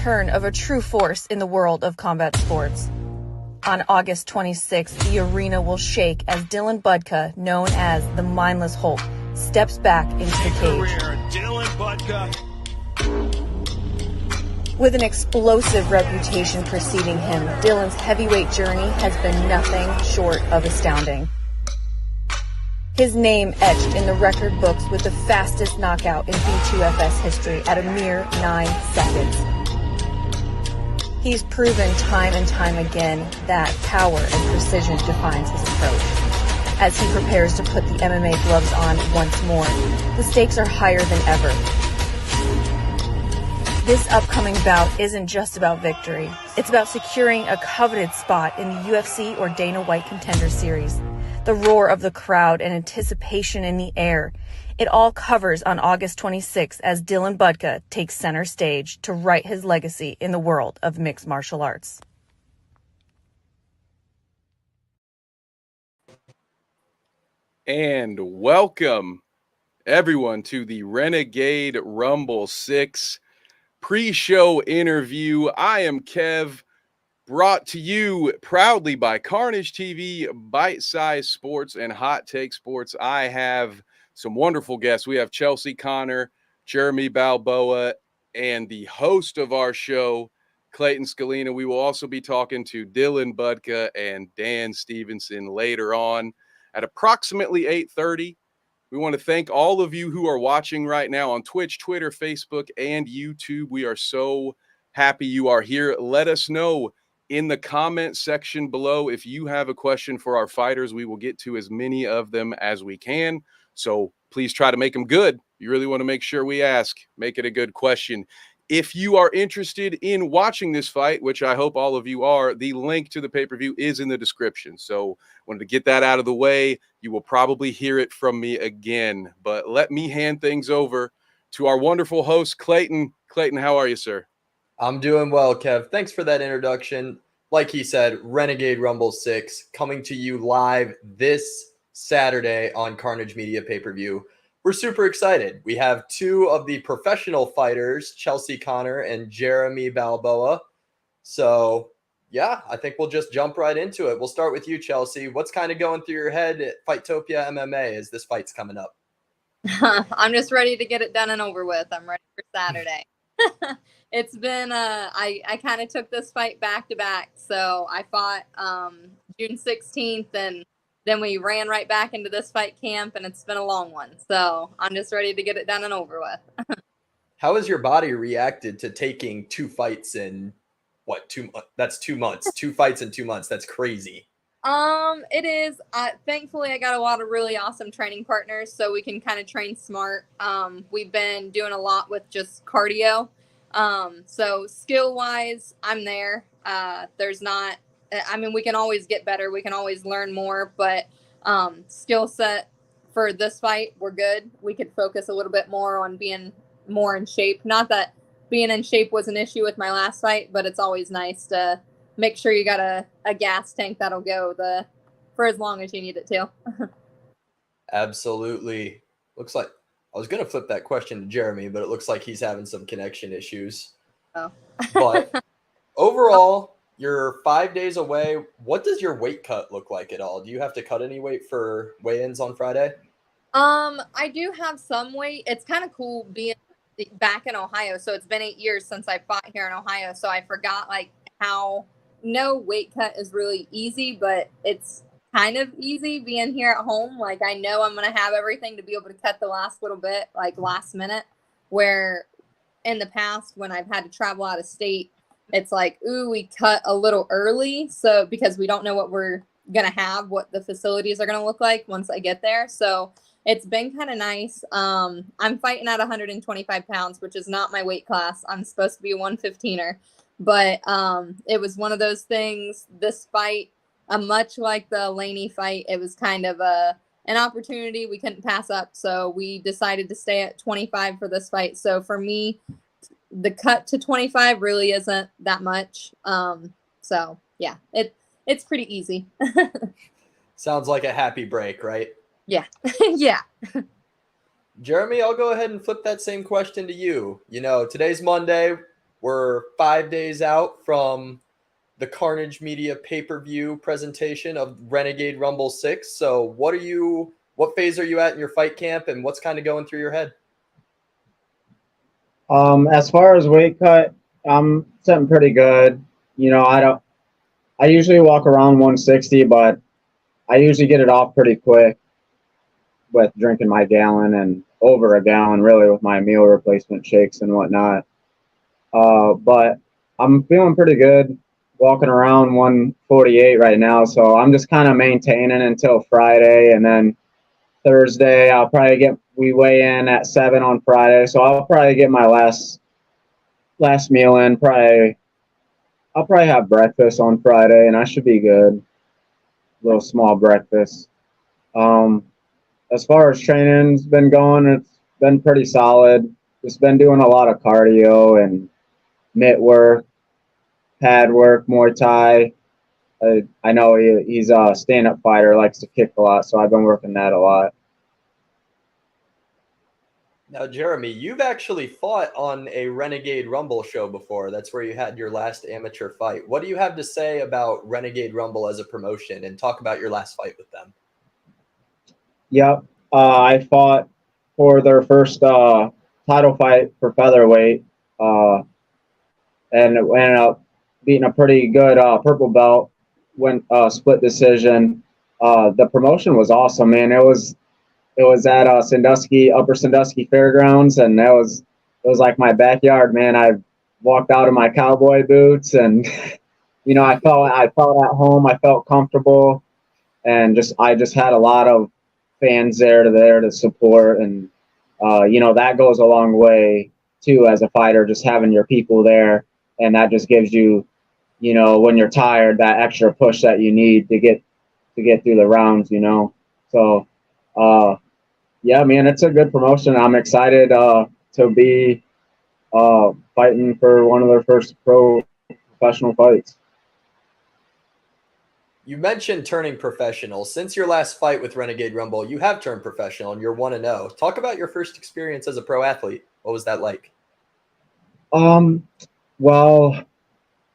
return of a true force in the world of combat sports. On August 26th, the arena will shake as Dylan Budka, known as the Mindless Hulk, steps back into the cage. Dylan Budka. With an explosive reputation preceding him, Dylan's heavyweight journey has been nothing short of astounding. His name etched in the record books with the fastest knockout in B2FS history at a mere 9 seconds. He's proven time and time again that power and precision defines his approach. As he prepares to put the MMA gloves on once more, the stakes are higher than ever. This upcoming bout isn't just about victory. It's about securing a coveted spot in the UFC or Dana White Contender Series. The roar of the crowd and anticipation in the air. It all covers on August 26th as Dylan Budka takes center stage to write his legacy in the world of mixed martial arts. And welcome everyone to the Renegade Rumble 6 pre-show interview. I am Kev, brought to you proudly by Carnage TV, Bite Size Sports, and Hot Take Sports. I have some wonderful guests. We have Chelsea Connor, Jeremy Balboa, and the host of our show, Clayton Scalina. We will also be talking to Dylan Budka and Dan Stevenson later on at approximately 8:30. We want to thank all of you who are watching right now on Twitch, Twitter, Facebook, and YouTube. We are so happy you are here. Let us know in the comment section below if you have a question for our fighters. We will get to as many of them as we can. So please try to make them good. You really want to make sure we ask. Make it a good question. If you are interested in watching this fight, which I hope all of you are, the link to the pay-per-view is in the description. So wanted to get that out of the way. You will probably hear it from me again. But let me hand things over to our wonderful host, Clayton. Clayton, how are you, sir? I'm doing well, Kev. Thanks for that introduction. Like he said, Renegade Rumble 6 coming to you live this Saturday on Carnage Media pay-per-view. We're super excited. We have two of the professional fighters, Chelsea Connor and Jeremy Balboa. So, yeah, I think we'll just jump right into it. We'll start with you, Chelsea. What's kind of going through your head at Fightopia MMA as this fight's coming up? I'm just ready to get it done and over with. I'm ready for Saturday. It's been, I kind of took this fight back to back. So I fought June 16th and then we ran right back into this fight camp, and it's been a long one. So I'm just ready to get it done and over with. How has your body reacted to taking two fights in, that's 2 months. 2 fights in 2 months. That's crazy. It is. Thankfully, I got a lot of really awesome training partners, so we can kind of train smart. We've been doing a lot with just cardio. So skill-wise, I'm there. We can always get better. We can always learn more, but skill set for this fight, we're good. We could focus a little bit more on being more in shape. Not that being in shape was an issue with my last fight, but it's always nice to make sure you got a gas tank that'll go for as long as you need it to. Absolutely. Looks like I was going to flip that question to Jeremy, but it looks like he's having some connection issues. Oh. But overall, you're 5 days away. What does your weight cut look like at all? Do you have to cut any weight for weigh-ins on Friday? I do have some weight. It's kind of cool being back in Ohio. So it's been 8 years since I fought here in Ohio. So I forgot how no weight cut is really easy, but it's kind of easy being here at home. I know I'm going to have everything to be able to cut the last little bit, last minute, where in the past when I've had to travel out of state, it's we cut a little early. So because we don't know what we're going to have, what the facilities are going to look like once I get there. So it's been kind of nice. I'm fighting at 125 pounds, which is not my weight class. I'm supposed to be a 115er, but it was one of those things, this fight, much like the Laney fight, it was kind of an opportunity we couldn't pass up. So we decided to stay at 25 for this fight. So for me, the cut to 25 really isn't that much. So yeah, it's pretty easy. Sounds like a happy break, right? Yeah. Yeah. Jeremy, I'll go ahead and flip that same question to you. Today's Monday. We're 5 days out from the Carnage Media pay-per-view presentation of Renegade Rumble 6. So what phase are you at in your fight camp, and what's kind of going through your head? As far as weight cut, I'm sitting pretty good. I usually walk around 160, but I usually get it off pretty quick with drinking my gallon and over a gallon really with my meal replacement shakes and whatnot. But I'm feeling pretty good walking around 148 right now. So I'm just kind of maintaining until Friday, and then Thursday we weigh in at 7 on Friday. So I'll probably get my last meal in. I'll probably have breakfast on Friday, and I should be good. A little small breakfast. As far as training's been going, it's been pretty solid. Just been doing a lot of cardio and mitt work, pad work, Muay Thai. I know he's a stand-up fighter, likes to kick a lot, so I've been working that a lot. Now, Jeremy, you've actually fought on a Renegade Rumble show before. That's where you had your last amateur fight. What do you have to say about Renegade Rumble as a promotion, and talk about your last fight with them? Yep. I fought for their first title fight for featherweight, and ended up beating a pretty good purple belt, split decision. The promotion was awesome, man. It was at Sandusky, Upper Sandusky Fairgrounds, and it was like my backyard, man. I walked out in my cowboy boots, and I felt at home. I felt comfortable, and I just had a lot of fans there to support, and that goes a long way too as a fighter, just having your people there, and that just gives you, when you're tired, that extra push that you need to get through the rounds, So, yeah, man, it's a good promotion. I'm excited to be fighting for one of their first professional fights. You mentioned turning professional. Since your last fight with Renegade Rumble, you have turned professional, and you're 1-0. Talk about your first experience as a pro athlete. What was that like? Well,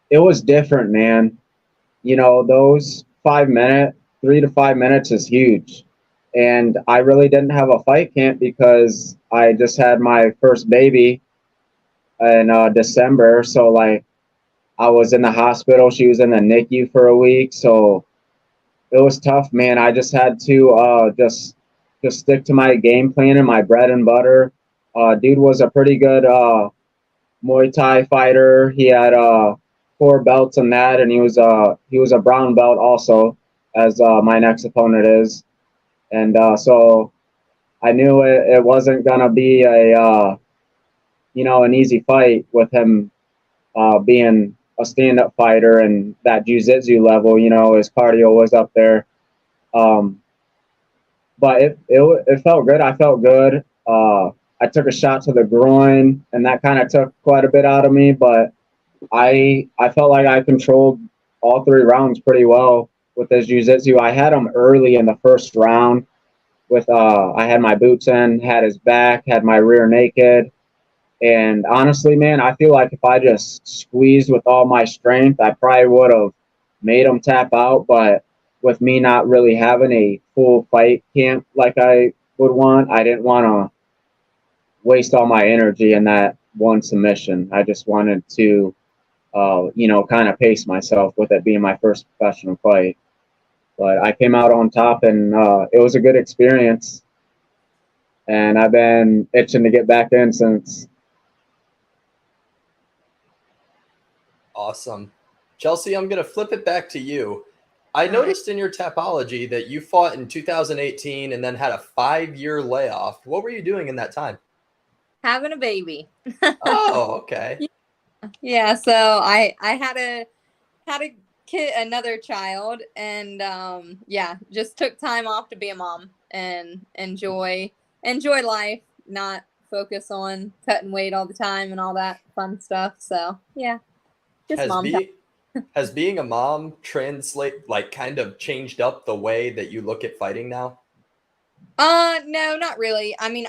it was different, man. Those 3 to 5 minutes is huge. And I really didn't have a fight camp because I just had my first baby in December. So, I was in the hospital. She was in the NICU for a week. So it was tough, man. I just had to just stick to my game plan and my bread and butter. Dude was a pretty good Muay Thai fighter. He had 4 belts in that, and he was a brown belt also, as my next opponent is. And so I knew it wasn't gonna be an easy fight with him being a stand-up fighter and that jiu-jitsu level. His cardio was up there. But it felt good. I felt good. I took a shot to the groin, and that kind of took quite a bit out of me. But I felt like I controlled all 3 rounds pretty well with his jiu-jitsu. I had him early in the first round with I had my boots in, had his back, had my rear naked. And honestly, man, I feel like if I just squeezed with all my strength, I probably would have made him tap out. But with me not really having a full fight camp like I would want, I didn't want to waste all my energy in that one submission. I just wanted to, kind of pace myself with it being my first professional fight. But I came out on top, and it was a good experience. And I've been itching to get back in since. Awesome. Chelsea, I'm going to flip it back to you. I noticed in your Tapology that you fought in 2018 and then had a 5-year layoff. What were you doing in that time? Having a baby. Oh, okay. Yeah, so I had a kid, another child, and just took time off to be a mom and enjoy life, not focus on cutting weight all the time and all that fun stuff. So yeah, just has being a mom kind of changed up the way that you look at fighting now? No, not really. I mean,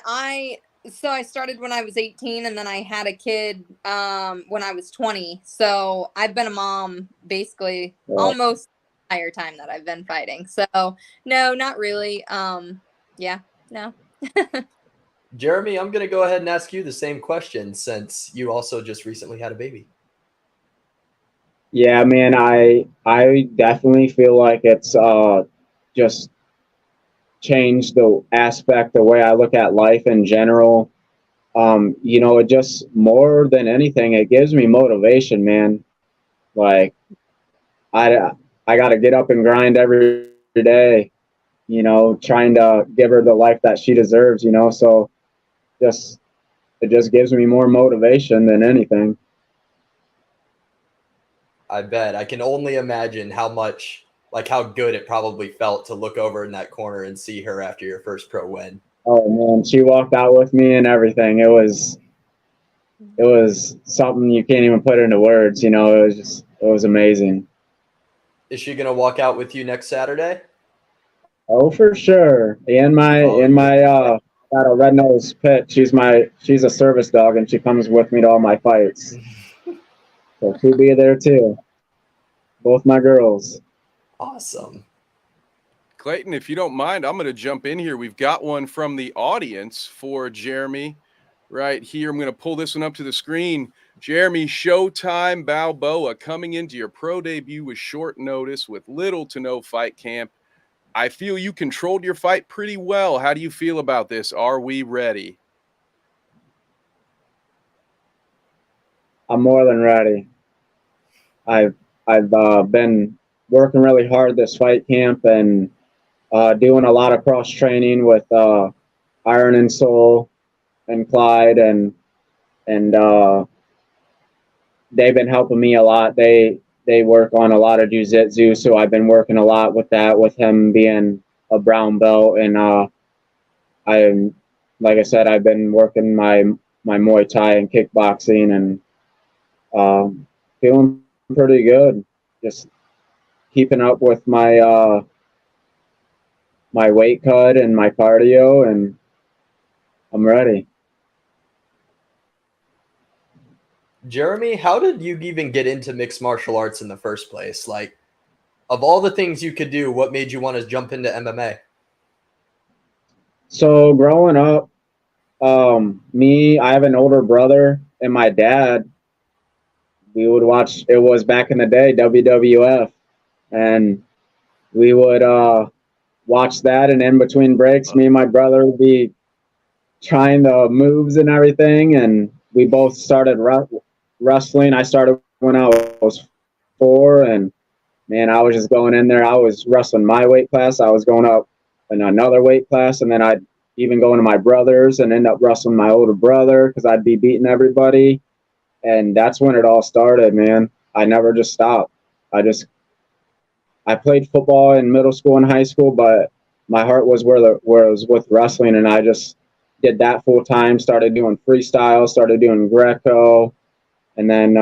So I started when I was 18, and then I had a kid when I was 20. So I've been a mom basically almost the entire time that I've been fighting. So no, not really. Yeah, no. Jeremy, I'm going to go ahead and ask you the same question since you also just recently had a baby. Yeah, man, I definitely feel like it's just changed the aspect, the way I look at life in general. It just more than anything, it gives me motivation, man. Like I got to get up and grind every day, trying to give her the life that she deserves, so just it just gives me more motivation than anything. I bet. I can only imagine how good it probably felt to look over in that corner and see her after your first pro win. Oh man, she walked out with me and everything. It was something you can't even put into words, it was amazing. Is she gonna walk out with you next Saturday? Oh, for sure. Got a red nose pit. She's a service dog, and she comes with me to all my fights. So she'll be there too. Both my girls. Awesome. Clayton, if you don't mind, I'm going to jump in here. We've got one from the audience for Jeremy right here. I'm going to pull this one up to the screen. Jeremy, Showtime Balboa coming into your pro debut with short notice with little to no fight camp. I feel you controlled your fight pretty well. How do you feel about this? Are we ready? I'm more than ready. I've been working really hard this fight camp and doing a lot of cross training with Iron and Soul and Clyde, and they've been helping me a lot. They work on a lot of jiu-jitsu, so I've been working a lot with that, with him being a brown belt, and like I said, I've been working my Muay Thai and kickboxing, and feeling pretty good. Just keeping up with my my weight cut and my cardio, and I'm ready. Jeremy, how did you even get into mixed martial arts in the first place? Like, of all the things you could do, what made you want to jump into MMA? So growing up, I have an older brother, and my dad, we would watch, it was back in the day, WWF, and we would watch that, and in between breaks, me and my brother would be trying the moves and everything, and we both started wrestling. I started when I was 4, and man, I was just going in there. I was wrestling my weight class. I was going up in another weight class, and then I'd even go into my brother's and end up wrestling my older brother because I'd be beating everybody. And that's when it all started, man. I never just stopped. I played football in middle school and high school, but my heart was where it was with wrestling, and I just did that full time. Started doing freestyle, started doing Greco, and then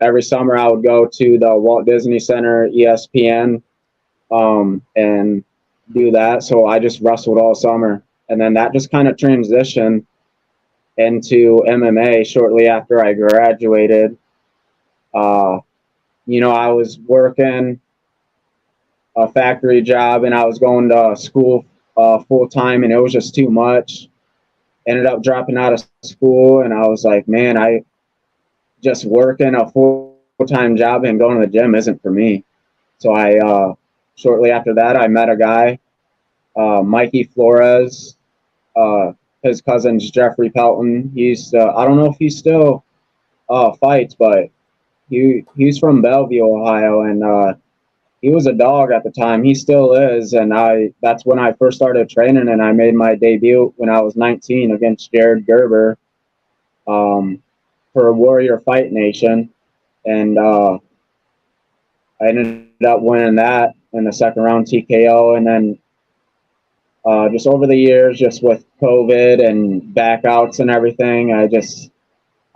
every summer I would go to the Walt Disney Center, ESPN, and do that. So I just wrestled all summer, and then that just kind of transitioned into MMA shortly after I graduated. I was working a factory job, and I was going to school full time, and it was just too much. Ended up dropping out of school, and I was like, man, I just working a full-time job and going to the gym isn't for me. So I shortly after that, I met a guy, Mikey Flores. His cousin's Jeffrey Pelton. He's I don't know if he still fights, but he's from Bellevue, Ohio, and he was a dog at the time. He still is, and that's when I first started training, and I made my debut when I was 19 against Jared Gerber for Warrior Fight Nation, and I ended up winning that in the second round TKO, and then just over the years, just with COVID and backouts and everything, I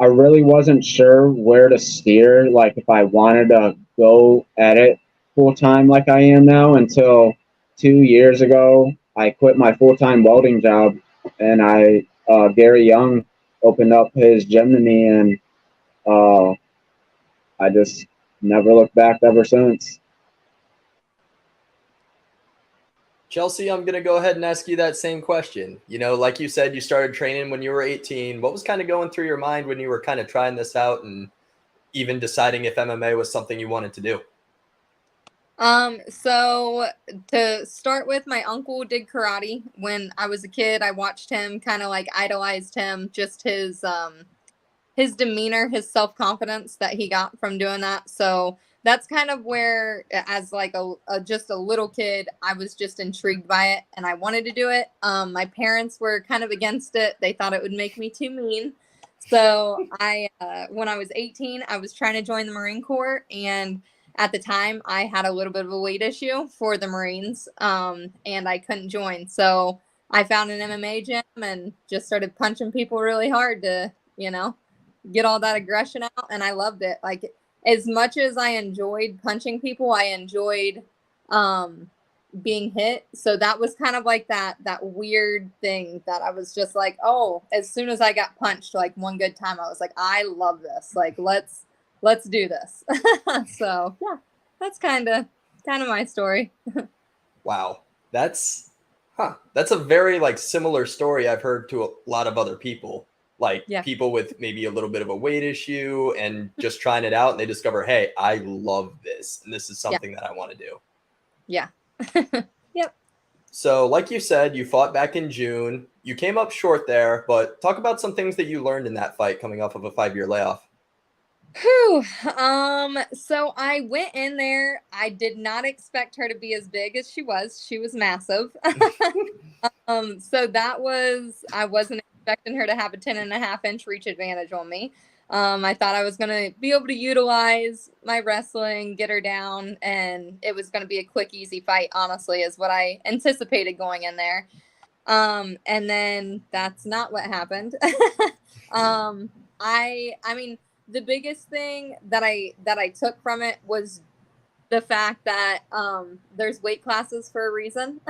really wasn't sure where to steer, like if I wanted to go at it full-time like I am now, until 2 years ago I quit my full-time welding job, and I Gary Young opened up his gym to me, and I just never looked back ever since. Chelsea, I'm going to go ahead and ask you that same question. You know, like you said, you started training when you were 18. What was kind of going through your mind when you were kind of trying this out and even deciding if MMA was something you wanted to do? So to start with, my uncle did karate when I was a kid. I watched him, kind of like idolized him, just his demeanor, his self-confidence that he got from doing that. So that's kind of where, as like just a little kid, I was just intrigued by it and I wanted to do it. My parents were kind of against it. They thought it would make me too mean. So when I was 18, I was trying to join the Marine Corps, and at the time I had a little bit of a weight issue for the Marines, and I couldn't join. So I found an MMA gym and just started punching people really hard to, get all that aggression out. And I loved it. Like, as much as I enjoyed punching people, I enjoyed being hit. So that was kind of like that weird thing that I was just like, oh, as soon as I got punched like one good time, I was like, I love this. Like, let's do this. So yeah, that's kind of my story. Wow. That's a very like similar story I've heard to a lot of other people. Like people with maybe a little bit of a weight issue and just trying it out, and they discover, hey, I love this, and this is something that I want to do. Yeah. Yep. So like you said, you fought back in June. You came up short there, but talk about some things that you learned in that fight coming off of a 5-year layoff. Whew. So I went in there. I did not expect her to be as big as she was. She was massive. So I wasn't expecting her to have a 10.5-inch reach advantage on me. I thought I was going to be able to utilize my wrestling, get her down, and it was going to be a quick, easy fight, honestly, is what I anticipated going in there. And then that's not what happened. I mean, the biggest thing that I took from it was the fact that there's weight classes for a reason.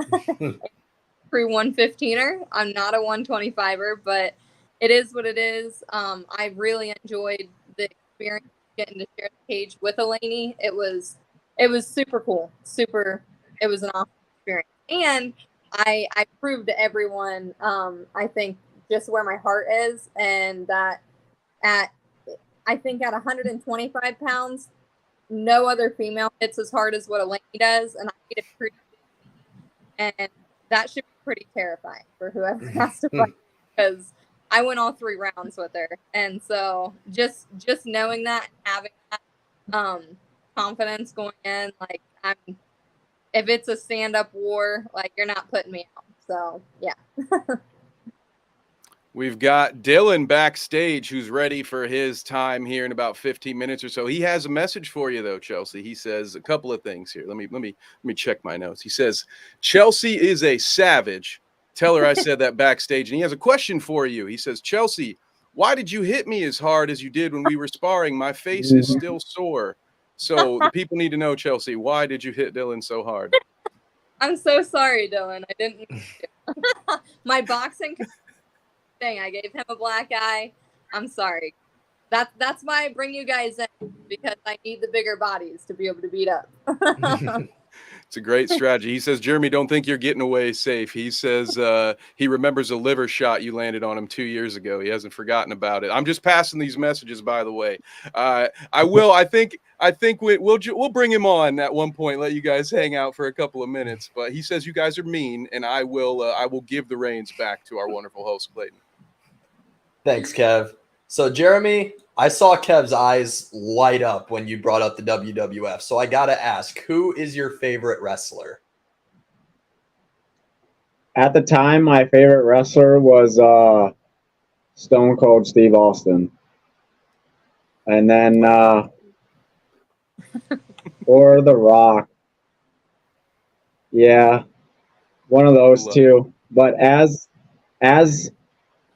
True 115er. I'm not a 125er, but it is what it is. I really enjoyed the experience getting to share the cage with Elaney. It was super cool. It was an awesome experience. And I proved to everyone, I think, just where my heart is, and that at 125 pounds, no other female hits as hard as what Elaney does, and I made it pretty, and that should be pretty terrifying for whoever has to fight, because I went all 3 rounds with her. And so just knowing that, having that confidence going in, like, if it's a stand-up war, like, you're not putting me out. So yeah. We've got Dylan backstage, who's ready for his time here in about 15 minutes or so. He has a message for you, though, Chelsea. He says a couple of things here. Let me check my notes. He says, Chelsea is a savage. Tell her I said that backstage. And he has a question for you. He says, Chelsea, why did you hit me as hard as you did when we were sparring? My face is still sore. So the people need to know, Chelsea, why did you hit Dylan so hard? I'm so sorry, Dylan. I didn't. My boxing thing, I gave him a black eye. I'm sorry. That's why I bring you guys in, because I need the bigger bodies to be able to beat up. It's a great strategy. He says, Jeremy, don't think you're getting away safe. He says he remembers a liver shot you landed on him 2 years ago. He hasn't forgotten about it. I'm just passing these messages, by the way. I think we'll bring him on at one point, let you guys hang out for a couple of minutes. But he says you guys are mean, and I will give the reins back to our wonderful host, Clayton. Thanks, Kev. So, Jeremy, I saw Kev's eyes light up when you brought up the WWF. So I got to ask, who is your favorite wrestler? At the time, my favorite wrestler was Stone Cold Steve Austin. And then or The Rock. Yeah, one of those two. But as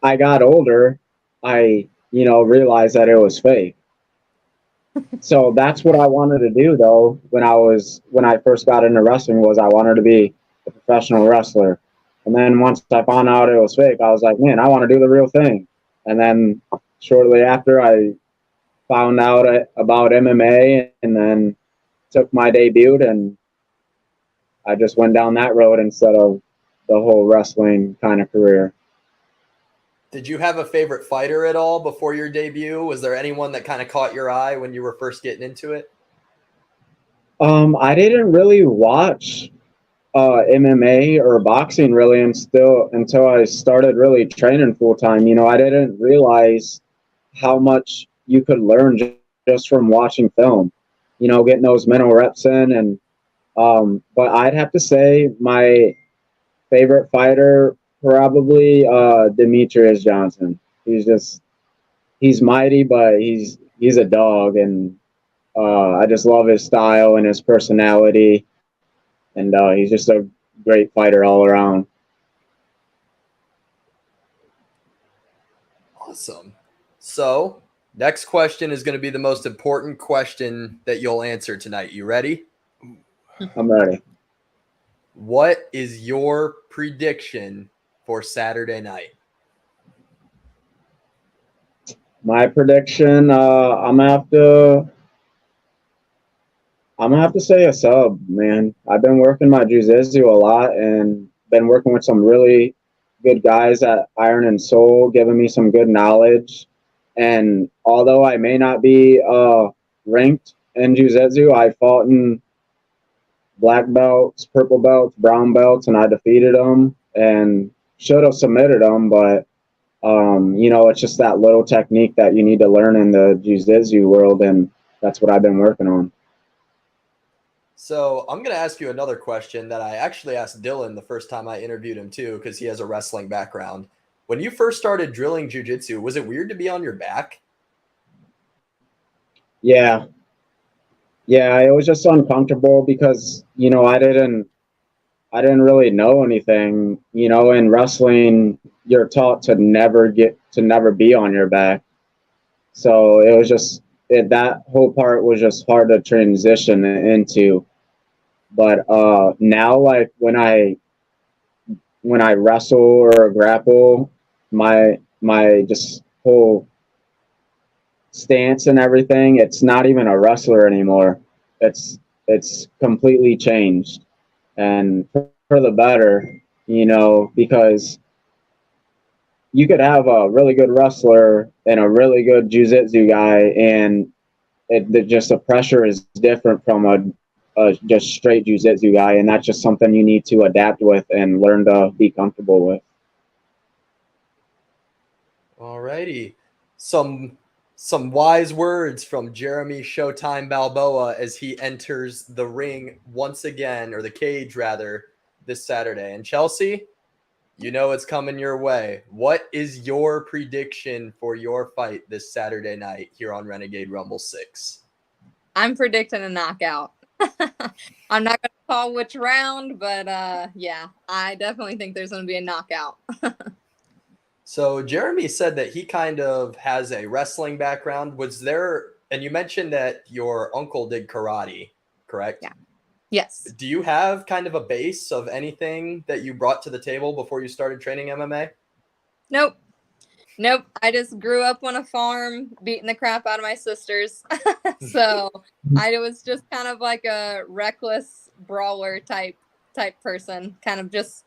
I got older, I realized that it was fake. So that's what I wanted to do, though, when I first got into wrestling, was I wanted to be a professional wrestler. And then once I found out it was fake, I was like, man, I want to do the real thing. And then shortly after, I found out about MMA and then took my debut, and I just went down that road instead of the whole wrestling kind of career. Did you have a favorite fighter at all before your debut? Was there anyone that kind of caught your eye when you were first getting into it? I didn't really watch MMA or boxing really until I started really training full time. You know, I didn't realize how much you could learn just from watching film. You know, getting those mental reps in, and but I'd have to say my favorite fighter probably Demetrius Johnson. He's mighty, but he's a dog, and I just love his style and his personality, and he's just a great fighter all around. Awesome. So, next question is going to be the most important question that you'll answer tonight. You ready? I'm ready. What is your prediction for Saturday night? My prediction, I'm gonna have to say a sub, man. I've been working my jiu-jitsu a lot and been working with some really good guys at Iron and Soul, giving me some good knowledge. And although I may not be ranked in jiu-jitsu, I fought in black belts, purple belts, brown belts, and I defeated them and should have submitted them, but you know, it's just that little technique that you need to learn in the jiu-jitsu world, and that's what I've been working on. So I'm going to ask you another question that I actually asked Dylan the first time I interviewed him too, because he has a wrestling background. When you first started drilling jiu-jitsu, was it weird to be on your back? Yeah, it was just uncomfortable because, you know, I didn't really know anything. You know, in wrestling, you're taught to never be on your back. So it was just that whole part was just hard to transition into. But now, like when I wrestle or grapple, my just whole stance and everything, it's not even a wrestler anymore. It's completely changed, and for the better, you know, because you could have a really good wrestler and a really good jiu-jitsu guy, and just the pressure is different from a just straight jiu-jitsu guy, and that's just something you need to adapt with and learn to be comfortable with. Alrighty. Some wise words from Jeremy Showtime Balboa as he enters the ring once again, or the cage rather, this Saturday. And Chelsea, you know it's coming your way. What is your prediction for your fight this Saturday night here on Renegade Rumble 6? I'm predicting a knockout. I'm not going to call which round, but yeah, I definitely think there's going to be a knockout. So Jeremy said that he kind of has a wrestling background. Was there, and you mentioned that your uncle did karate, correct? Yeah. Yes. Do you have kind of a base of anything that you brought to the table before you started training MMA? Nope. I just grew up on a farm, beating the crap out of my sisters. So I was just kind of like a reckless brawler type person, kind of just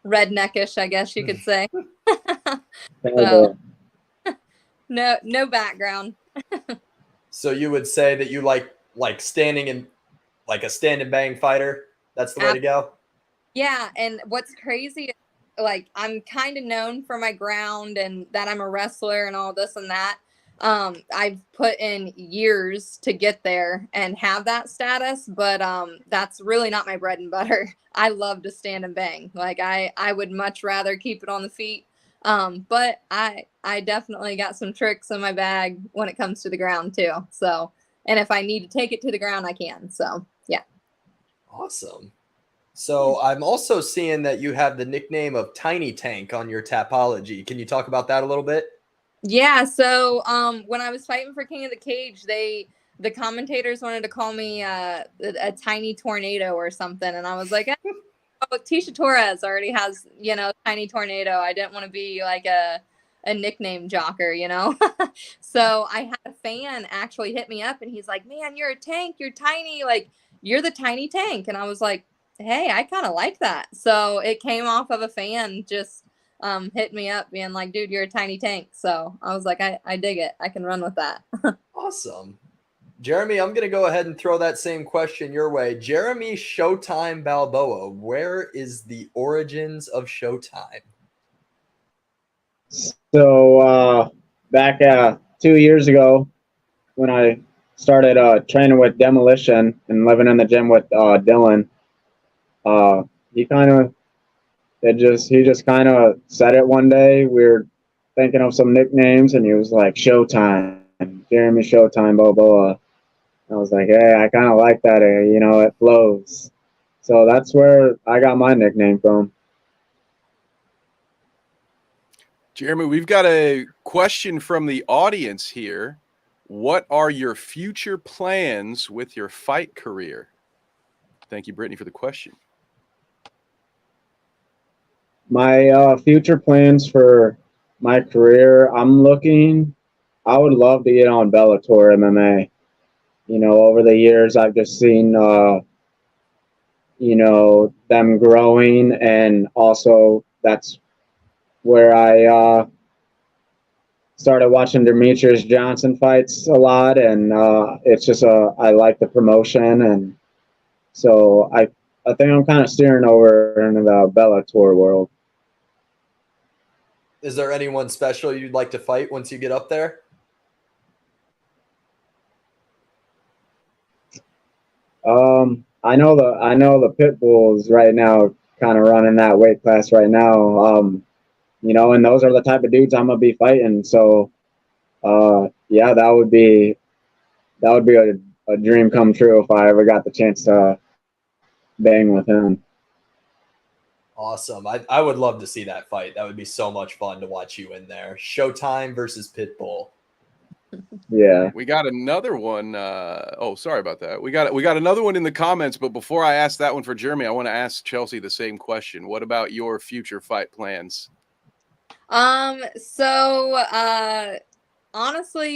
redneckish, I guess you could say. So no background. So you would say that you like standing in, like a stand and bang fighter? That's the way to go? Yeah, and what's crazy is, like, I'm kind of known for my ground and that I'm a wrestler and all this and that. I've put in years to get there and have that status, but that's really not my bread and butter. I love to stand and bang. Like I would much rather keep it on the feet. But I definitely got some tricks in my bag when it comes to the ground too. So, and if I need to take it to the ground, I can. So yeah. Awesome. So I'm also seeing that you have the nickname of Tiny Tank on your Tapology. Can you talk about that a little bit? Yeah. So when I was fighting for King of the Cage, the commentators wanted to call me a tiny tornado or something, and I was like, Tisha Torres already has, Tiny Tornado. I didn't want to be like a nickname jocker, So I had a fan actually hit me up and he's like, man, you're a tank. You're tiny. Like, you're the tiny tank. And I was like, hey, I kind of like that. So it came off of a fan just hit me up being like, dude, you're a tiny tank. So I was like, I dig it. I can run with that. Awesome. Jeremy, I'm going to go ahead and throw that same question your way. Jeremy Showtime Balboa, where is the origins of Showtime? So back 2 years ago, when I started training with Demolition and living in the gym with Dylan, he just kind of said it one day. We were thinking of some nicknames, and he was like, Showtime, Jeremy Showtime Balboa. I was like, hey, I kind of like that. It flows. So that's where I got my nickname from. Jeremy, we've got a question from the audience here. What are your future plans with your fight career? Thank you, Brittany, for the question. My future plans for my career, I would love to get on Bellator MMA. Over the years, I've just seen, them growing, and also that's where I started watching Demetrius Johnson fights a lot, and it's just I like the promotion, and so I think I'm kind of steering over into the Bellator world. Is there anyone special you'd like to fight once you get up there? I know the pit bulls right now kind of running that weight class right now. And those are the type of dudes I'm gonna be fighting. So, yeah, that would be a dream come true if I ever got the chance to bang with him. Awesome. I would love to see that fight. That would be so much fun to watch you in there. Showtime versus Pitbull. Yeah. We got another one. Sorry about that. We got another one in the comments, but before I ask that one for Jeremy, I want to ask Chelsea the same question. What about your future fight plans? Honestly,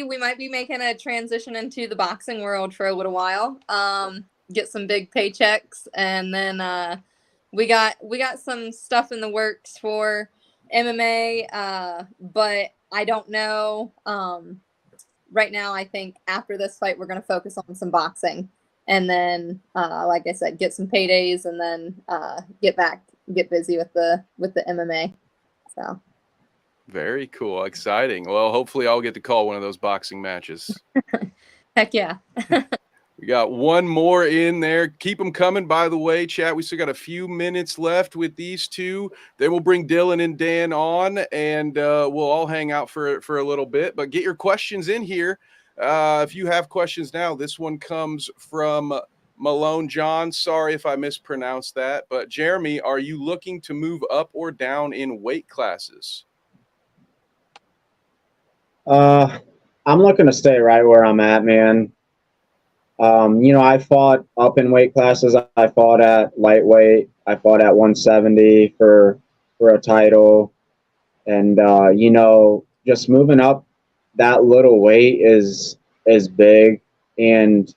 we might be making a transition into the boxing world for a little while. Get some big paychecks, and then we got some stuff in the works for MMA, but I don't know. Right now, I think after this fight, we're going to focus on some boxing, and then, like I said, get some paydays, and then get busy with the MMA. So. Very cool, exciting. Well, hopefully, I'll get to call one of those boxing matches. Heck yeah. We got one more in there. Keep them coming, by the way, chat. We still got a few minutes left with these two. Then we'll bring Dylan and Dan on, and we'll all hang out for a little bit. But get your questions in here. If you have questions now, this one comes from Malone John. Sorry if I mispronounced that. But Jeremy, are you looking to move up or down in weight classes? I'm looking to stay right where I'm at, man. I fought up in weight classes. I fought at lightweight. I fought at 170 for a title. And, just moving up that little weight is big. And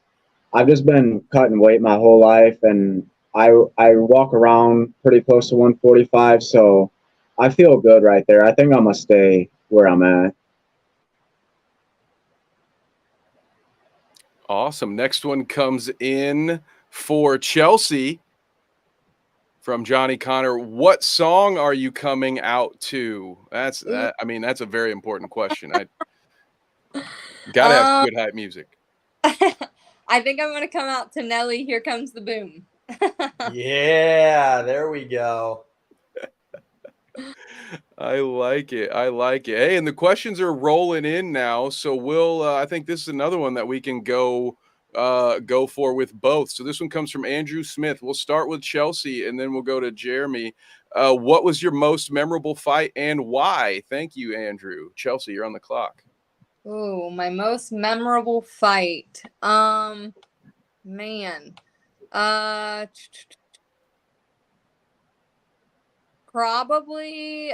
I've just been cutting weight my whole life. And I walk around pretty close to 145. So I feel good right there. I think I'm going to stay where I'm at. Awesome. Next one comes in for Chelsea from Johnny Connor. What song are you coming out to? That's a very important question. I gotta have good hype music. I think I'm gonna come out to Nelly, Here Comes the Boom. Yeah, there we go. I like it. Hey, and the questions are rolling in now. So we'll, I think this is another one that we can go for with both. So this one comes from Andrew Smith. We'll start with Chelsea and then we'll go to Jeremy. What was your most memorable fight and why? Thank you, Andrew. Chelsea, you're on the clock. Oh, my most memorable fight. Man. Probably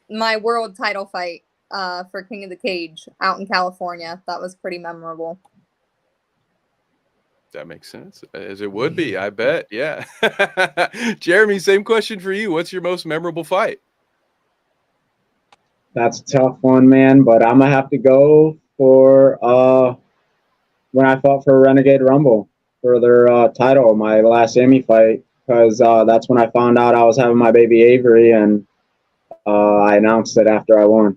my world title fight for King of the Cage out in California. That was pretty memorable. That makes sense, as it would be, I bet. Yeah. Jeremy, same question for you. What's your most memorable fight? That's a tough one, man, but I'm gonna have to go for when I fought for Renegade Rumble for their title, my last Emmy fight, because that's when I found out I was having my baby Avery, and I announced it after I won.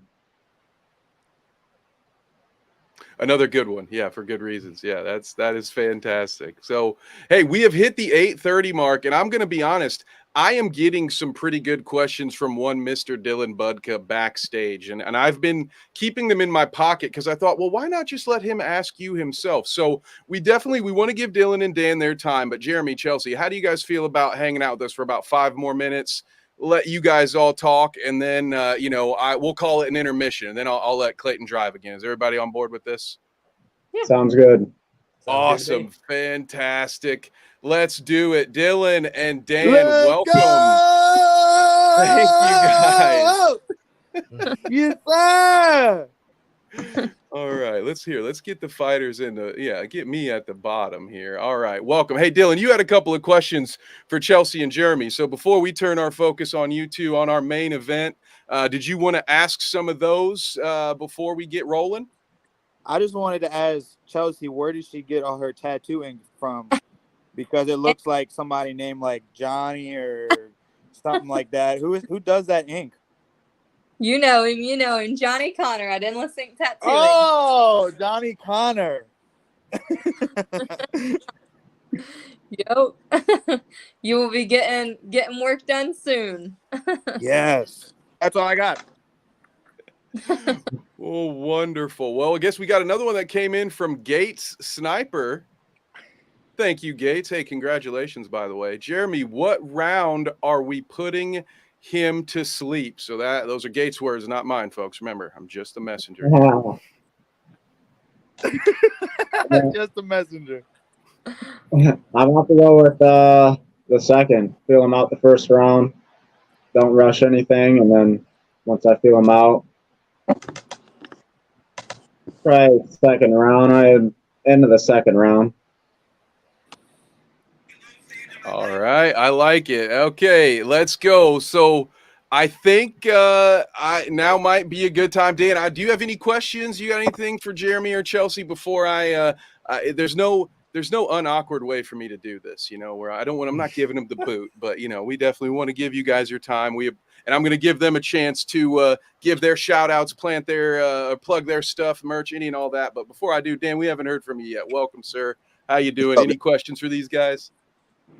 Another good one. Yeah, for good reasons. Yeah, that is fantastic. So, hey, we have hit the 8:30 mark, and I'm going to be honest, I am getting some pretty good questions from one Mr. Dylan Budka backstage, and I've been keeping them in my pocket because I thought, well, why not just let him ask you himself? So we want to give Dylan and Dan their time, but Jeremy, Chelsea, how do you guys feel about hanging out with us for about 5 more minutes? Let you guys all talk, and then we'll call it an intermission, and then I'll let Clayton drive again. Is everybody on board with this? Yeah. Sounds good. Awesome. Fantastic. Let's do it. Dylan and Dan, Let's welcome. Go! Thank you, guys. Yes, sir. All right, let's get the fighters get me at the bottom here. All right, welcome. Hey, Dylan, you had a couple of questions for Chelsea and Jeremy. So before we turn our focus on you two on our main event, did you want to ask some of those before we get rolling? I just wanted to ask Chelsea, where did she get all her tattooing from? Because it looks like somebody named like Johnny or something like that. Who does that ink? You know him, Johnny Connor at Endless Ink Tattooing. Oh, Johnny Connor. Yep. You will be getting work done soon. Yes. That's all I got. Oh, wonderful. Well, I guess we got another one that came in from Gates Sniper. Thank you, Gates. Hey, congratulations, by the way. Jeremy, what round are we putting him to sleep? So those are Gates' words, not mine, folks. Remember, I'm just a messenger. Wow. Just a messenger. I'm gonna have to go with the second. Feel him out the first round. Don't rush anything, and then once I feel him out, probably second round. End of the second round. All right, I like it. Okay, let's go. So I think I now might be a good time. Dan, do you have any questions? You got anything for Jeremy or Chelsea before there's no unawkward way for me to do this, where I'm not giving them the boot, but we definitely want to give you guys your time. And I'm going to give them a chance to give their shout outs, plug their stuff, merch, any and all that. But before I do, Dan, we haven't heard from you yet. Welcome, sir. How you doing? Any questions for these guys?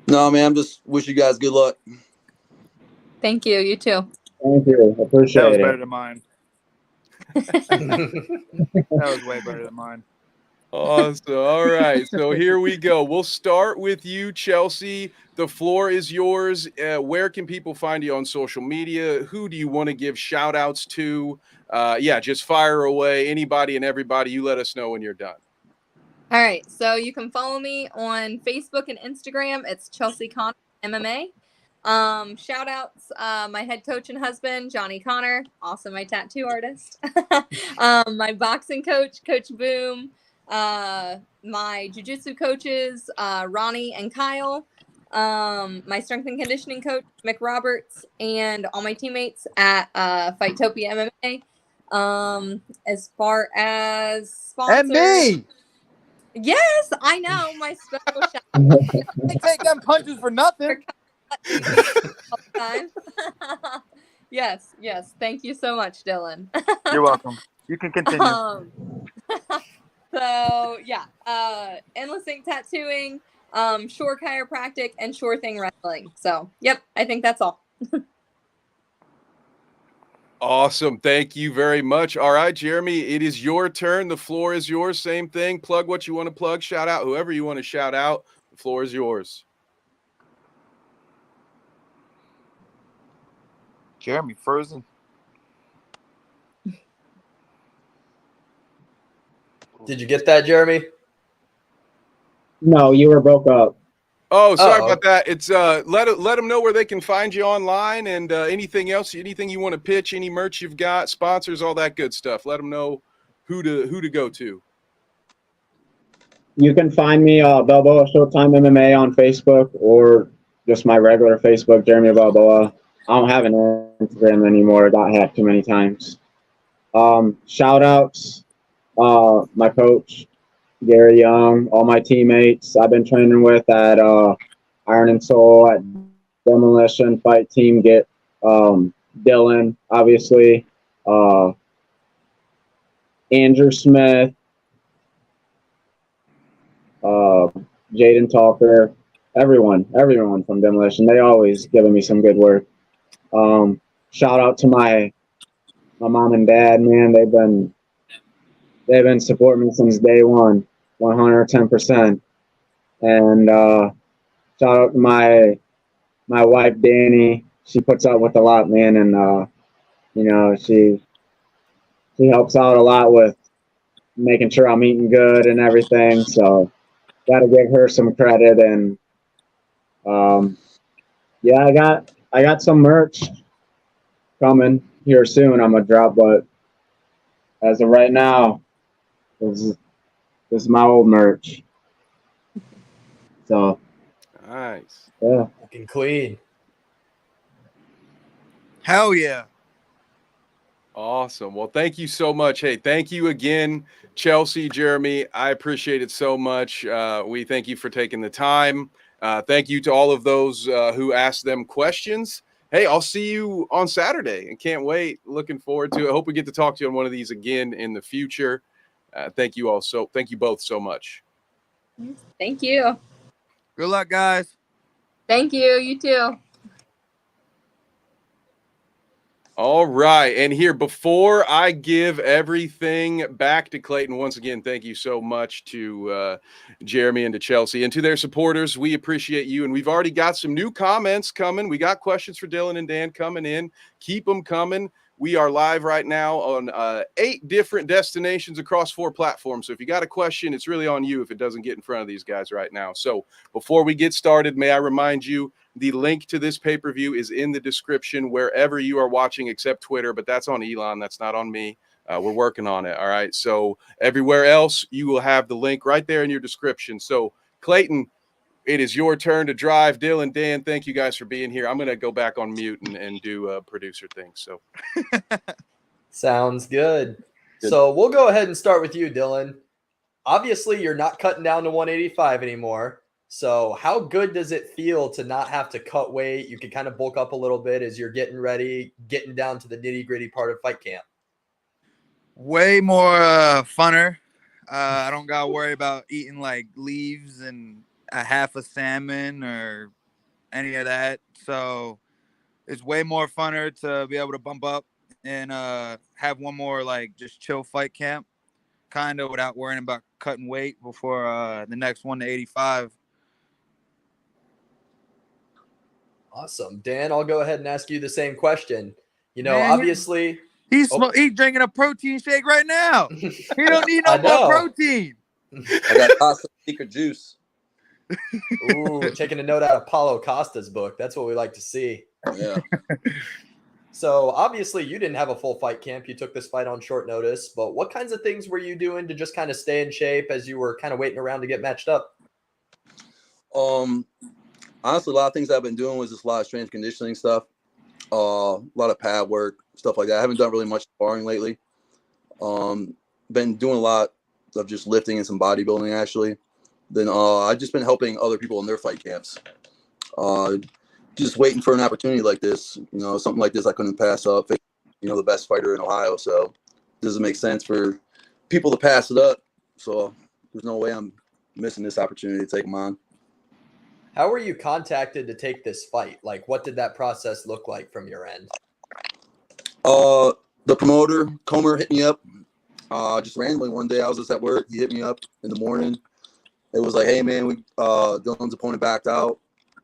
No, man, I'm just wish you guys good luck. Thank you. You too. Thank you. Appreciate That was it. better than mine. That was way better than mine. Awesome. All right. So here we go. We'll start with you, Chelsea. The floor is yours. Where can people find you on social media? Who do you want to give shout outs to? Just fire away. Anybody and everybody. You let us know when you're done. All right. So you can follow me on Facebook and Instagram. It's Chelsea Connor MMA. Shout outs, my head coach and husband, Johnny Connor, also my tattoo artist. My boxing coach, Coach Boom. My jiu-jitsu coaches, Ronnie and Kyle. My strength and conditioning coach, Mick Roberts, and all my teammates at Fightopia MMA. As far as sponsors, And me. Yes, I know. My special shout out. They take them punches for nothing. Yes. Thank you so much, Dylan. You're welcome. You can continue. Endless Ink Tattooing, Shore Chiropractic, and Shore Thing Wrestling. So, yep, I think that's all. Awesome. Thank you very much. All right, Jeremy, it is your turn. The floor is yours. Same thing. Plug what you want to plug. Shout out whoever you want to shout out. The floor is yours. Jeremy frozen. Did you get that, Jeremy? No, you were broke up. Oh, sorry Oh. about that. It's let them know where they can find you online and anything else, anything you want to pitch, any merch you've got, sponsors, all that good stuff. Let them know who to go to. You can find me Balboa Showtime MMA on Facebook or just my regular Facebook, Jeremy Balboa. I don't have an Instagram anymore. It got hacked too many times. Shout outs, my coach, Gary Young, all my teammates I've been training with at Iron and Soul, at Demolition Fight Team, get Dylan, obviously, Andrew Smith, Jaden Talker, everyone from Demolition. They always giving me some good work. Shout out to my mom and dad, man. They've been supporting me since day one, 110%. And shout out to my wife Danny. She puts up with a lot, man, and she helps out a lot with making sure I'm eating good and everything. So got to give her some credit. And yeah, I got some merch coming here soon. I'm gonna drop, but as of right now, this is my old merch. So Nice. yeah. Looking clean. Hell yeah. Awesome. Well, thank you so much. Hey, thank you again, Chelsea, Jeremy. I appreciate it so much. We thank you for taking the time. Thank you to all of those who asked them questions. Hey, I'll see you on Saturday and can't wait. Looking forward to it. I hope we get to talk to you on one of these again in the future. Thank you both so much. Thank you. Good luck, guys. Thank you. You too. All right. And here, before I give everything back to Clayton, once again, thank you so much to Jeremy and to Chelsea and to their supporters. We appreciate you. And we've already got some new comments coming. We got questions for Dylan and Dan coming in. Keep them coming. We are live right now on 8 different destinations across 4 platforms. So if you got a question, it's really on you if it doesn't get in front of these guys right now. So before we get started, may I remind you, the link to this pay-per-view is in the description wherever you are watching except Twitter, but that's on Elon. That's not on me. We're working on it. All right. So everywhere else, you will have the link right there in your description. So Clayton, it is your turn to drive. Dylan, Dan, thank you guys for being here. I'm going to go back on mute and do a producer thing. So Sounds good. So we'll go ahead and start with you, Dylan. Obviously, you're not cutting down to 185 anymore. So how good does it feel to not have to cut weight? You can kind of bulk up a little bit as you're getting ready, getting down to the nitty-gritty part of fight camp. Way more funner. I don't got to worry about eating like leaves and a half a salmon or any of that. So it's way more funner to be able to bump up and have one more like just chill fight camp, kind of without worrying about cutting weight before the next one to 85. Awesome. Dan, I'll go ahead and ask you the same question. You know, Man, obviously he's drinking a protein shake right now. He don't need I no know. more protein. I got Costa Rica juice. Ooh, taking a note out of Paulo Costa's book. That's what we like to see. Yeah. So obviously you didn't have a full fight camp. You took this fight on short notice, but what kinds of things were you doing to just kind of stay in shape as you were kind of waiting around to get matched up? Honestly, a lot of things I've been doing was just a lot of strength conditioning stuff, a lot of pad work, stuff like that. I haven't done really much sparring lately. Been doing a lot of just lifting and some bodybuilding actually. Then I've just been helping other people in their fight camps. Just waiting for an opportunity like this, something like this I couldn't pass up. The best fighter in Ohio, so it doesn't make sense for people to pass it up. So there's no way I'm missing this opportunity to take them on. How were you contacted to take this fight? Like, what did that process look like from your end? The promoter, Comer, hit me up. Just randomly one day, I was just at work. He hit me up in the morning. It was like, hey, man, Dylan's opponent backed out.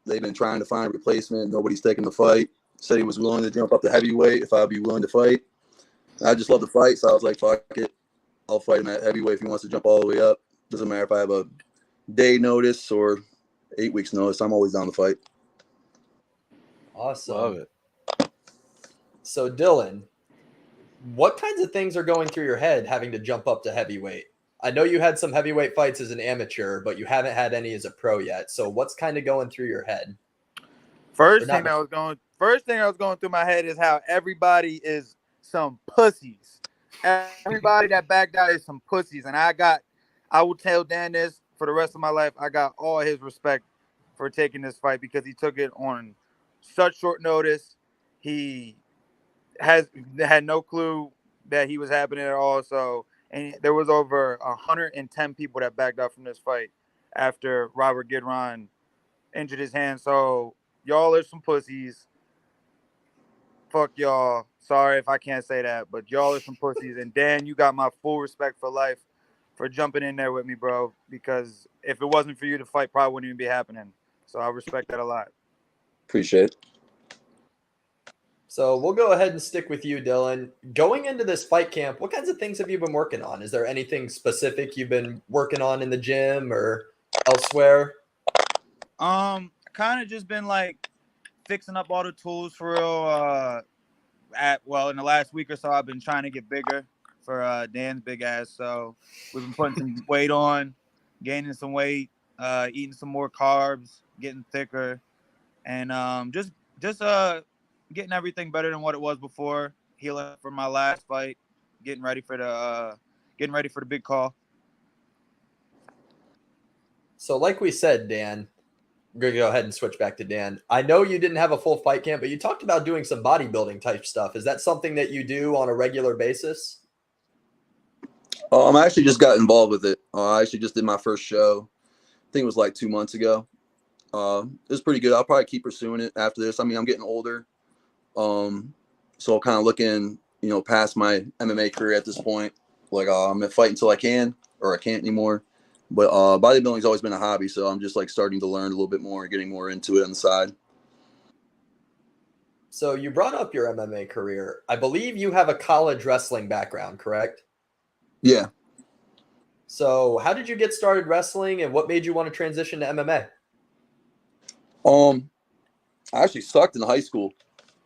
They've been trying to find a replacement. Nobody's taking the fight. Said he was willing to jump up to heavyweight if I'd be willing to fight. I just love the fight, so I was like, fuck it. I'll fight him at heavyweight if he wants to jump all the way up. Doesn't matter if I have a day notice or 8 weeks notice. I'm always down to fight. Awesome. Love it. So Dylan, what kinds of things are going through your head having to jump up to heavyweight? I know you had some heavyweight fights as an amateur, but you haven't had any as a pro yet. So what's kind of going through your head? First thing that was going through my head is how everybody is some pussies. Everybody that backed out is some pussies. And I will tell Dan this for the rest of my life. I got all his respect for taking this fight because he took it on such short notice. He had no clue that he was happening at all. So, and there was over 110 people that backed out from this fight after Robert Gidron injured his hand. So y'all are some pussies. Fuck y'all. Sorry if I can't say that, but y'all are some pussies. And Dan, you got my full respect for life for jumping in there with me, bro. Because if it wasn't for you, the fight probably wouldn't even be happening. So I respect that a lot. Appreciate it. So we'll go ahead and stick with you, Dylan. Going into this fight camp, what kinds of things have you been working on? Is there anything specific you've been working on in the gym or elsewhere? Kind of just been like fixing up all the tools for real. In the last week or so, I've been trying to get bigger for Dan's big ass. So we've been putting some weight on, gaining some weight, eating some more carbs, getting thicker, and just getting everything better than what it was before. Healing for my last fight, getting ready for the big call. So like we said, Dan, we're going to go ahead and switch back to Dan. I know you didn't have a full fight camp, but you talked about doing some bodybuilding type stuff. Is that something that you do on a regular basis? I actually just got involved with it. I actually just did my first show. I think it was like 2 months ago. It was pretty good. I'll probably keep pursuing it after this. I mean, I'm getting older. So kind of looking, past my MMA career at this point. Like I'm gonna fight until I can, or I can't anymore. But bodybuilding's always been a hobby, so I'm just like starting to learn a little bit more, getting more into it on the side. So you brought up your MMA career. I believe you have a college wrestling background, correct? Yeah. So how did you get started wrestling, and what made you want to transition to MMA? I actually sucked in high school.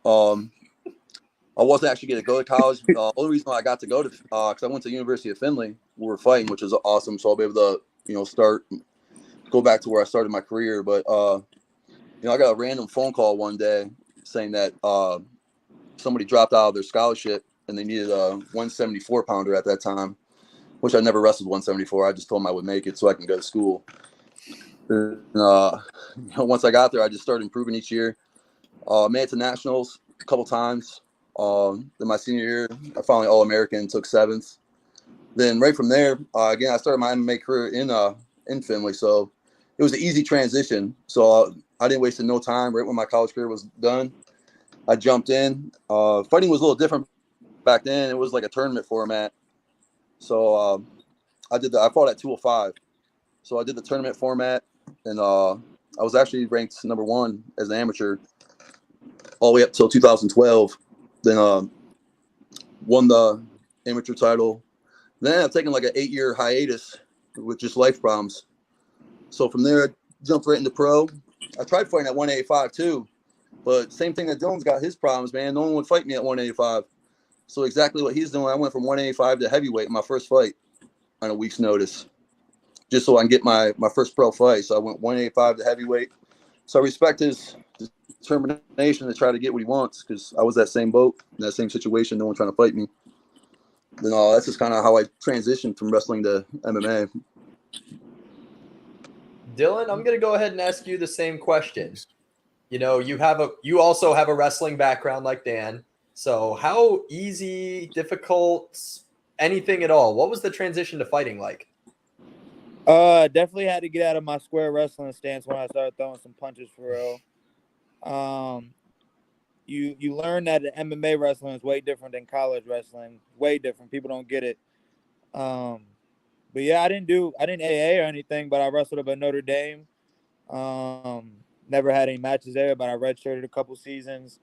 I wasn't actually going to go to college. Only reason I got to go to because I went to the University of Findlay. We were fighting, which was awesome. So I'll be able to, go back to where I started my career. But I got a random phone call one day saying that somebody dropped out of their scholarship and they needed a 174 pounder at that time, which I never wrestled 174. I just told them I would make it so I can go to school. And, once I got there, I just started improving each year. Made it to nationals a couple times. Then my senior year, I finally All-American, took 7th. Then right from there, again, I started my MMA career in Findlay, so it was an easy transition. So I didn't waste no time. Right when my college career was done, I jumped in. Fighting was a little different back then. It was like a tournament format. So I fought at 205. So I did the tournament format, and I was actually ranked number 1 as an amateur all the way up till 2012. Then won the amateur title. Then I've taken like an 8-year hiatus with just life problems. So from there, I jumped right into pro. I tried fighting at 185 too, but same thing that Dylan's got his problems, man. No one would fight me at 185. So exactly what he's doing, I went from 185 to heavyweight in my first fight on a week's notice, just so I can get my first pro fight. So I went 185 to heavyweight. So I respect his determination to try to get what he wants, because I was that same boat, in that same situation, no one trying to fight me. Then that's just kind of how I transitioned from wrestling to MMA. Dylan, I'm going to go ahead and ask you the same question. You also have a wrestling background like Dan. So how easy, difficult, anything at all? What was the transition to fighting like? Definitely had to get out of my square wrestling stance when I started throwing some punches for real. You learn that the MMA wrestling is way different than college wrestling. Way different. People don't get it. But yeah, I didn't AA or anything, but I wrestled up at Notre Dame. Never had any matches there, but I redshirted a couple seasons.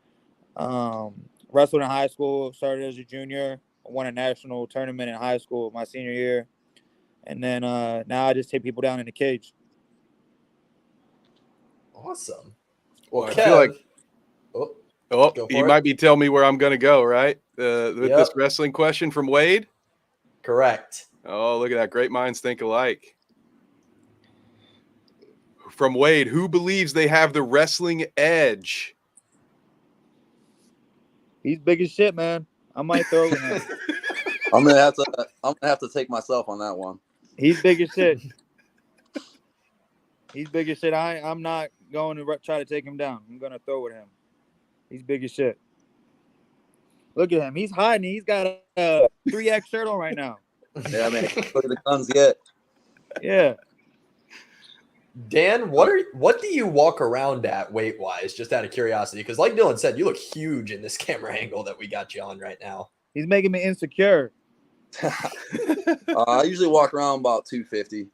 Wrestled in high school, started as a junior, won a national tournament in high school my senior year. And then now I just take people down in the cage. Awesome. Well, I Kev, feel like go you for it. might be telling me where I'm going to go, right? With Yep. this wrestling question from Wade. Correct. Oh, look at that. Great minds think alike. From Wade, who believes they have the wrestling edge? He's big as shit, man. I might throw with him. I'm gonna have to take myself on that one. He's big as shit. He's big as shit. I'm not going to try to take him down. I'm going to throw with him. He's big as shit. Look at him. He's hiding. He's got a 3X shirt on right now. Yeah, man. Look at the guns yet. Yeah. Dan, what do you walk around at weight wise? Just out of curiosity, because like Dylan said, you look huge in this camera angle that we got you on right now. He's making me insecure. I usually walk around about 250.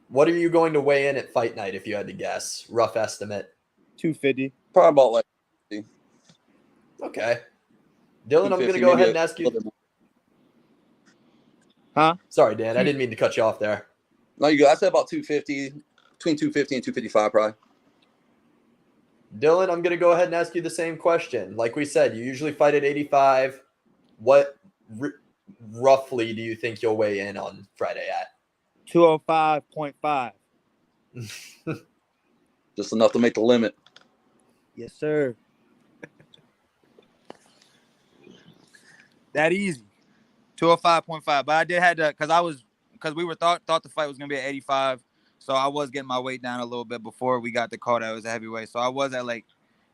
What are you going to weigh in at fight night if you had to guess? Rough estimate. 250. Probably about like 50. Okay. Dylan, I'm going to 250, go maybe ahead and ask a little you. bit more. Huh? Sorry, Dan. I didn't mean to cut you off there. No, you go. I said about 250, between 250 and 255, probably. Dylan, I'm going to go ahead and ask you the same question. Like we said, you usually fight at 85. What roughly do you think you'll weigh in on Friday at? 205.5. Just enough to make the limit. Yes, sir. That easy. 205.5. But I did had to, because we were thought the fight was gonna be at 85. So I was getting my weight down a little bit before we got the call that it was a heavyweight. So I was at like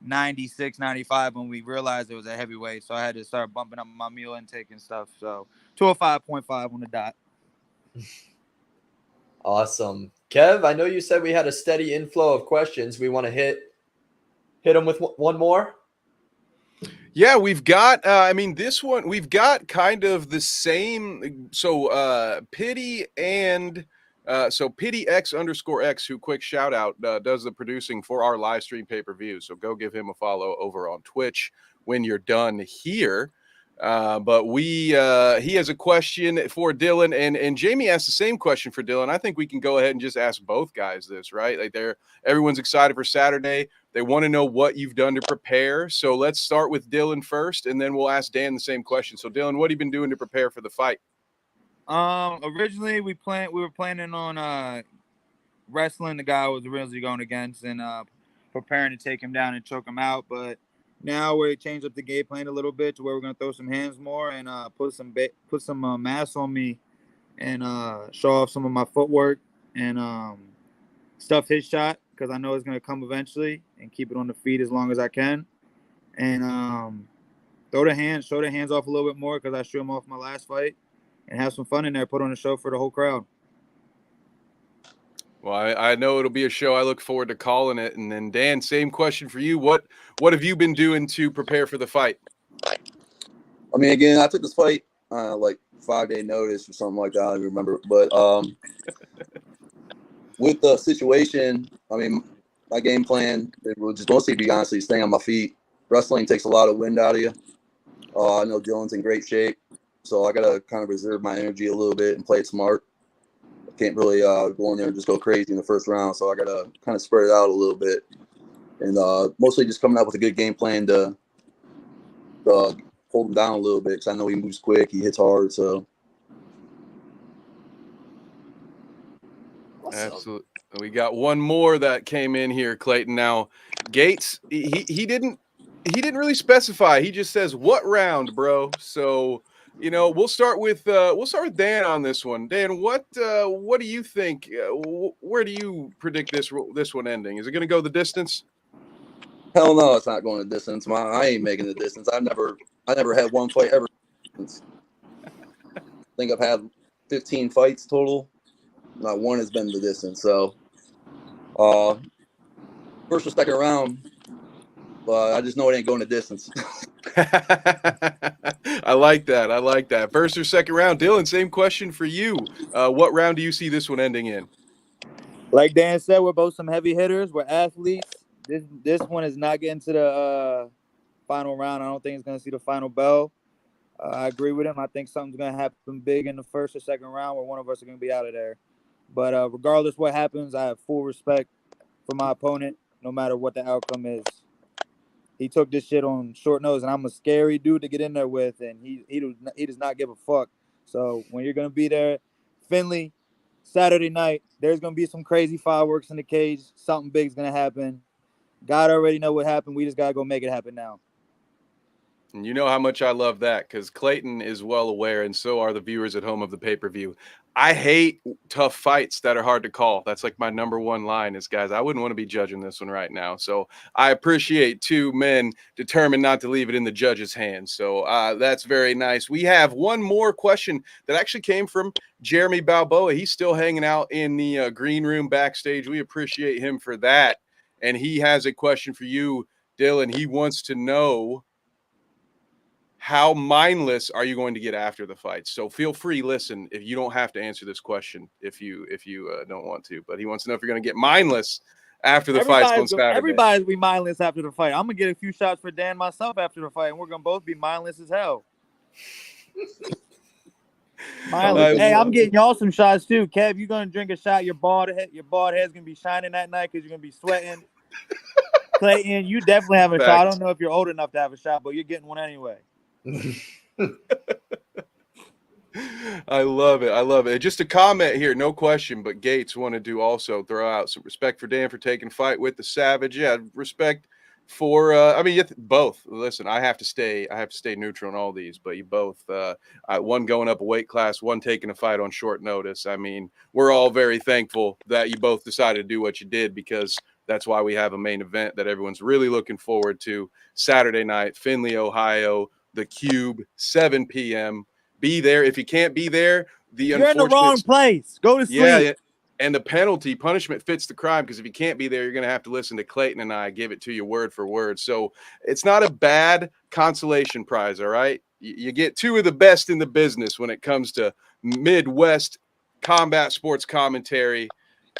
96, 95 when we realized it was a heavyweight. So I had to start bumping up my meal intake and stuff. So 205.5 on the dot. Awesome. Kev, I know you said we had a steady inflow of questions. We want to hit them with one more. Yeah, we've got, this one, we've got kind of the same. So Pity and Pity X_X, who, quick shout out, does the producing for our live stream pay-per-view. So go give him a follow over on Twitch when you're done here. But he has a question for Dylan, and Jamie asked the same question for Dylan. I think we can go ahead and just ask both guys this, right? Like everyone's excited for Saturday. They want to know what you've done to prepare. So let's start with Dylan first, and then we'll ask Dan the same question. So Dylan, what have you been doing to prepare for the fight? Originally we were planning on wrestling the guy I was originally going against and preparing to take him down and choke him out, but now we changed up the game plan a little bit to where we're gonna throw some hands more and put some mass on me and show off some of my footwork and stuff his shot because I know it's gonna come eventually and keep it on the feet as long as I can and show the hands off a little bit more because I threw him off my last fight and have some fun in there, put on a show for the whole crowd. Well, I know it'll be a show. I look forward to calling it. And then Dan, same question for you. What have you been doing to prepare for the fight? I mean, again, I took this fight like 5-day notice or something like that. I don't remember, but with the situation, I mean, my game plan it will just mostly be honestly staying on my feet. Wrestling takes a lot of wind out of you. I know Dylan's in great shape, so I gotta kind of reserve my energy a little bit and play it smart. Can't really go in there and just go crazy in the first round, so I gotta kind of spread it out a little bit, and mostly just coming up with a good game plan to hold him down a little bit because I know he moves quick, he hits hard, so. Absolutely. We got one more that came in here, Clayton. Now, Gates, he didn't really specify. He just says what round, bro. So. We'll start with Dan on this one. Dan, what do you think? Where do you predict this one ending? Is it going to go the distance? Hell no, it's not going the distance. I ain't making the distance. I never had one fight ever. I think I've had 15 fights total. Not one has been the distance. So, first or second round, but I just know it ain't going the distance. I like that. First or second round. Dylan, same question for you. What round do you see this one ending in? Like Dan said, we're both some heavy hitters. We're athletes. This one is not getting to the final round. I don't think it's going to see the final bell. I agree with him. I think something's going to happen big in the first or second round where one of us are going to be out of there. But regardless what happens, I have full respect for my opponent, no matter what the outcome is. He took this shit on short notice, and I'm a scary dude to get in there with, and he does not give a fuck. So when you're gonna be there, Findlay, Saturday night, there's gonna be some crazy fireworks in the cage. Something big's gonna happen. God already know what happened. We just gotta go make it happen now. And you know how much I love that, because Clayton is well aware, and so are the viewers at home of the pay-per-view. I hate tough fights that are hard to call. That's like my number one line is, guys, I wouldn't want to be judging this one right now. So I appreciate two men determined not to leave it in the judge's hands. So that's very nice. We have one more question that actually came from Jeremy Balboa. He's still hanging out in the green room backstage. We appreciate him for that. And he has a question for you, Dylan. He wants to know, how mindless are you going to get after the fight? So feel free, listen, if you don't have to answer this question, if you don't want to, but he wants to know if you're going to get mindless after the fight's on Saturday. Everybody's be mindless after the fight. I'm going to get a few shots for Dan myself after the fight, and we're going to both be mindless as hell. Mindless. Hey, I'm getting y'all some shots too. Kev, you're going to drink a shot. Your bald head's going to be shining that night because you're going to be sweating. Clayton, you definitely have a shot. I don't know if you're old enough to have a shot, but you're getting one anyway. I love it. I love it. Just a comment here, no question, but Gates wanted to also throw out some respect for Dan for taking fight with the Savage. Yeah, respect for both. Listen, I have to stay neutral in all these, but you both one going up a weight class, one taking a fight on short notice. I mean, we're all very thankful that you both decided to do what you did, because that's why we have a main event that everyone's really looking forward to Saturday night, Findlay, Ohio. The Cube, 7 p.m. Be there. If you can't be there, you're in the wrong place. Go to sleep. Yeah, and the punishment fits the crime, because if you can't be there, you're going to have to listen to Clayton and I give it to you word for word. So it's not a bad consolation prize, all right? You get two of the best in the business when it comes to Midwest combat sports commentary.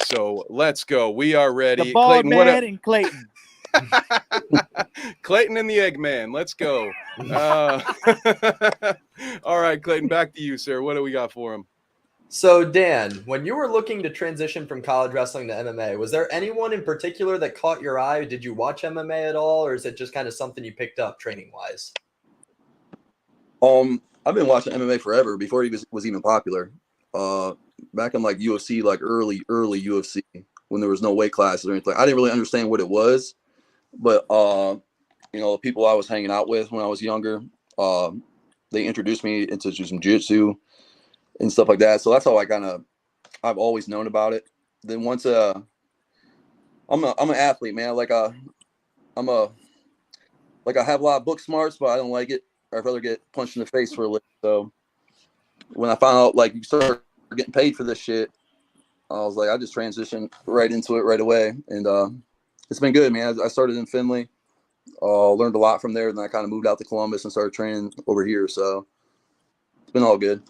So let's go. We are ready. The bald man and Clayton. Clayton and the Eggman. Let's go. All right, Clayton, back to you, sir. What do we got for him? So, Dan, when you were looking to transition from college wrestling to MMA, was there anyone in particular that caught your eye? Did you watch MMA at all, or is it just kind of something you picked up training-wise? I've been watching MMA forever, before he was even popular. Back in like UFC, like early UFC, when there was no weight classes or anything. I didn't really understand what it was. But, the people I was hanging out with when I was younger, they introduced me into some jiu-jitsu and stuff like that. So that's how I've always known about it. Then once, I'm an athlete, man. I have a lot of book smarts, but I don't like it. I'd rather get punched in the face for a living. So when I found out, like, you start getting paid for this shit, I was like, I just transitioned right into it right away. And, it's been good, man. I started in Findlay, learned a lot from there. Then I kind of moved out to Columbus and started training over here. So it's been all good.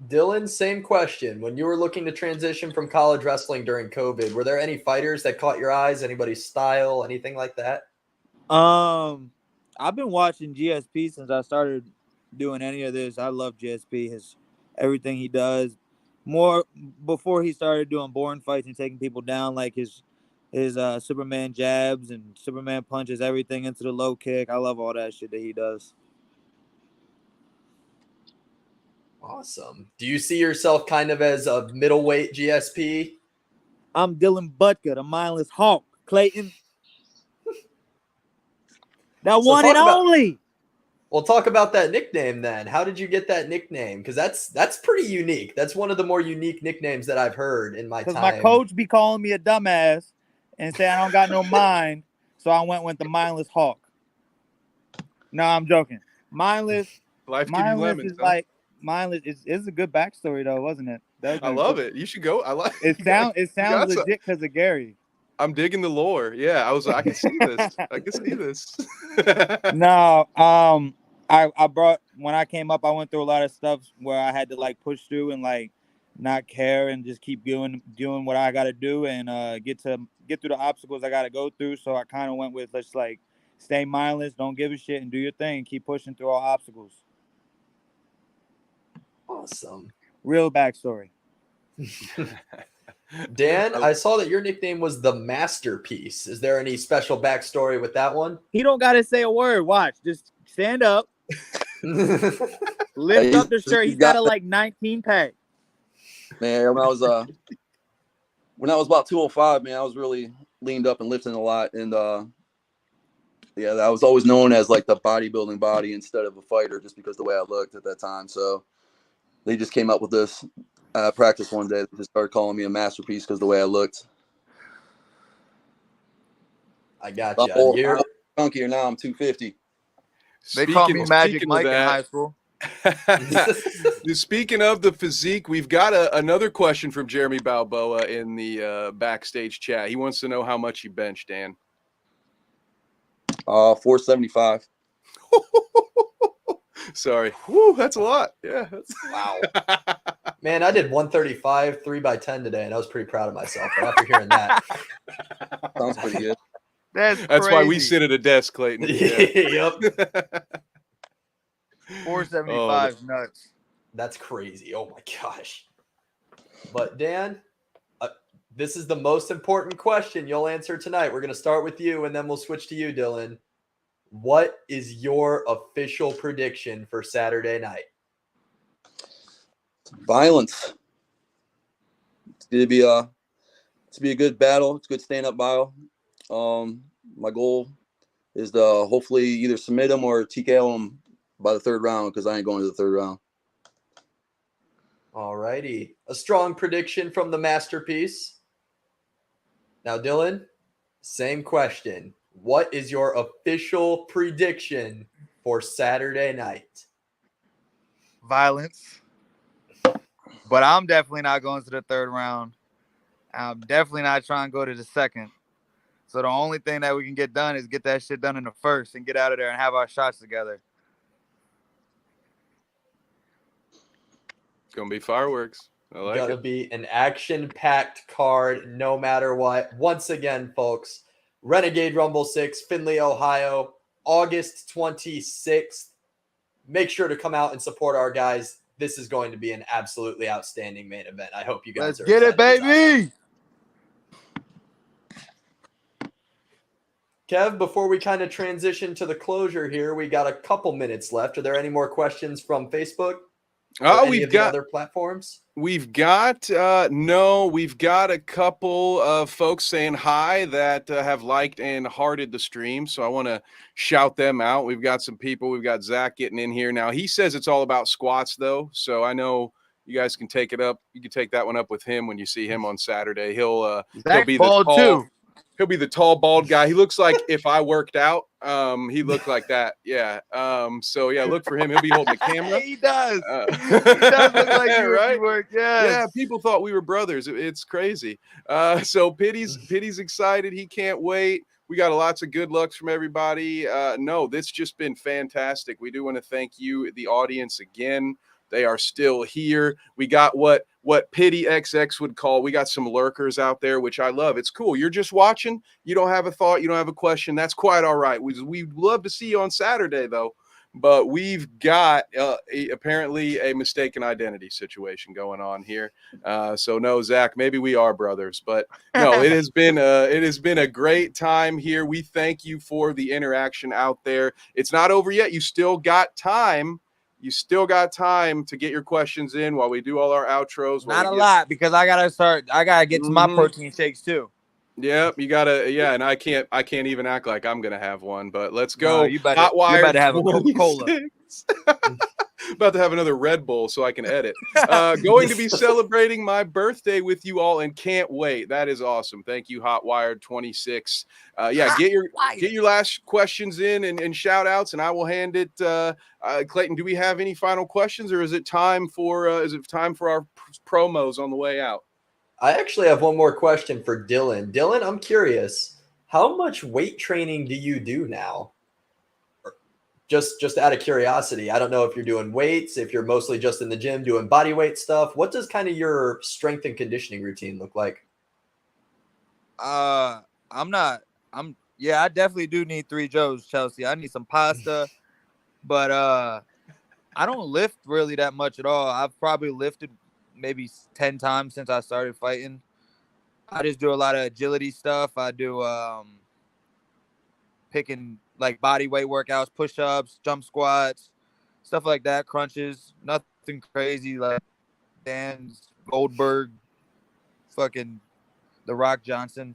Dylan, same question. When you were looking to transition from college wrestling during COVID, were there any fighters that caught your eyes? Anybody's style, anything like that? I've been watching GSP since I started doing any of this. I love GSP, everything he does. More before he started doing boring fights and taking people down, like his Superman jabs and Superman punches everything into the low kick. I love all that shit that he does. Awesome. Do you see yourself kind of as a middleweight GSP? I'm Dylan Budka, the mindless Hawk. Clayton. That one and only. Well, talk about that nickname then. How did you get that nickname? Because that's pretty unique. That's one of the more unique nicknames that I've heard in my time. Because my coach be calling me a dumbass and saying I don't got no mind, so I went with the mindless Hawk. No, I'm joking. Mindless. Life give you lemons, is like mindless. It's a good backstory though, wasn't it? I love it. You should go. I like it. It sounds legit because of Gary. I'm digging the lore. Yeah, I can see this. I can see this. No, I brought, when I came up, I went through a lot of stuff where I had to like push through and like not care and just keep doing what I got to do and get through the obstacles I got to go through. So I kind of went with, let's like stay mindless, don't give a shit, and do your thing. Keep pushing through all obstacles. Awesome. Real backstory. Dan, I saw that your nickname was the Masterpiece. Is there any special backstory with that one? He don't gotta say a word. Watch, just stand up, lift up the shirt. He's got a like 19 pack. Man, when I was about 205, man, I was really leaned up and lifting a lot, and yeah, I was always known as like the bodybuilding body instead of a fighter, just because the way I looked at that time. So they just came up with this practice one day. They just started calling me a masterpiece because the way I looked. I got you. I'm chunkier now. I'm 250. They call me Magic Mike in high school. Speaking of the physique, we've got another question from Jeremy Balboa in the backstage chat. He wants to know how much you bench, Dan. 475. Sorry. Woo, that's a lot. Yeah. Wow. Man, I did 135, 3x10 today, and I was pretty proud of myself. But after hearing that, Sounds pretty good. That's why we sit at a desk, Clayton. Yeah. Yep. 475 nuts. That's crazy. Oh my gosh. But Dan, this is the most important question you'll answer tonight. We're going to start with you, and then we'll switch to you, Dylan. What is your official prediction for Saturday night? Violence. It's going to be a good battle. It's a good stand-up battle. My goal is to hopefully either submit him or TKO him by the third round, because I ain't going to the third round. All righty. A strong prediction from the Masterpiece. Now, Dylan, same question. What is your official prediction for Saturday night? Violence. But I'm definitely not going to the third round. I'm definitely not trying to go to the second. So the only thing that we can get done is get that shit done in the first and get out of there and have our shots together. It's going to be fireworks. I like Gonna it. be an action-packed card no matter what. Once again, folks, Renegade Rumble 6, Findlay, Ohio, August 26th. Make sure to come out and support our guys. This is going to be an absolutely outstanding main event. I hope you guys Let's get it, baby. Kev, before we kind of transition to the closure here, we got a couple minutes left. Are there any more questions from Facebook? Oh, we've got other platforms. We've got we've got a couple of folks saying hi that have liked and hearted the stream, so I want to shout them out. We've got some people. We've got Zach getting in here now. He says it's all about squats though, so I know you guys can take it up. You can take that one up with him when you see him on Saturday. He'll be the tall, too. He'll be the tall, bald guy. He looks like if I worked out, he looked like that. Yeah. So yeah, look for him. He'll be holding the camera. He does. He does look like you, right? Work. Yes. Yeah. People thought we were brothers. It's crazy. So Pity's excited. He can't wait. We got lots of good lucks from everybody. No, this just been fantastic. We do want to thank you, the audience, again. They are still here. We got what Pity XX would call, we got some lurkers out there, which I love. It's cool. You're just watching. You don't have a thought. You don't have a question. That's quite all right. We'd love to see you on Saturday, though. But we've got apparently a mistaken identity situation going on here. So no, Zach, maybe we are brothers, but no, it has been a great time here. We thank you for the interaction out there. It's not over yet. You still got time. You still got time to get your questions in while we do all our outros. Not a lot, because I gotta get to my protein shakes too. Yep, you gotta. Yeah, and I can't even act like I'm gonna have one. But let's go. No, you better have a Coca-Cola. About to have another Red Bull so I can edit. Going to be celebrating my birthday with you all and can't wait. That is awesome. Thank you, Hotwired 26. Yeah, get your last questions in and shout outs, and I will hand it. Clayton, do we have any final questions, or is it time for our promos on the way out? I actually have one more question for Dylan. Dylan, I'm curious, how much weight training do you do now? Just out of curiosity, I don't know if you're doing weights, if you're mostly just in the gym doing body weight stuff. What does kind of your strength and conditioning routine look like? I definitely do need 3 Joes, Chelsea. I need some pasta, but I don't lift really that much at all. I've probably lifted maybe 10 times since I started fighting. I just do a lot of agility stuff. I do picking like body weight workouts, push-ups, jump squats, stuff like that, crunches. Nothing crazy like Dan's Goldberg, fucking The Rock Johnson.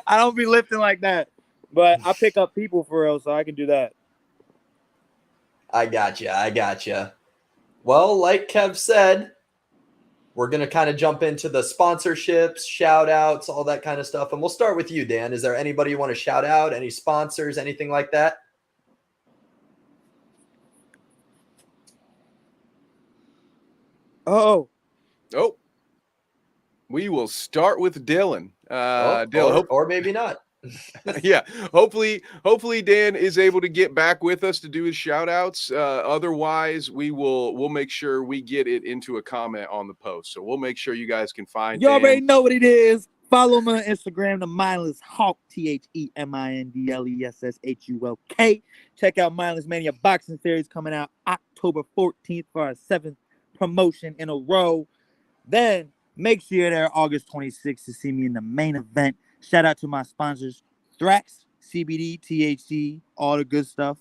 I don't be lifting like that, but I pick up people for real, so I can do that. I gotcha. Well, like Kev said, we're going to kind of jump into the sponsorships, shout outs, all that kind of stuff. And we'll start with you, Dan. Is there anybody you want to shout out? Any sponsors, anything like that? Oh, we will start with Dylan. Dylan, or maybe not. Yeah, hopefully Dan is able to get back with us to do his shout outs. Otherwise we'll make sure we get it into a comment on the post, so we'll make sure you guys can find you Dan. already know what it is. Follow me on Instagram, the Mindless Hulk, TheMindlesShulk. Check out Mindless Mania Boxing Series coming out October 14th for our 7th promotion in a row. Then make sure you're there August 26th to see me in the main event. Shout out to my sponsors, Thrax, CBD, THC, all the good stuff.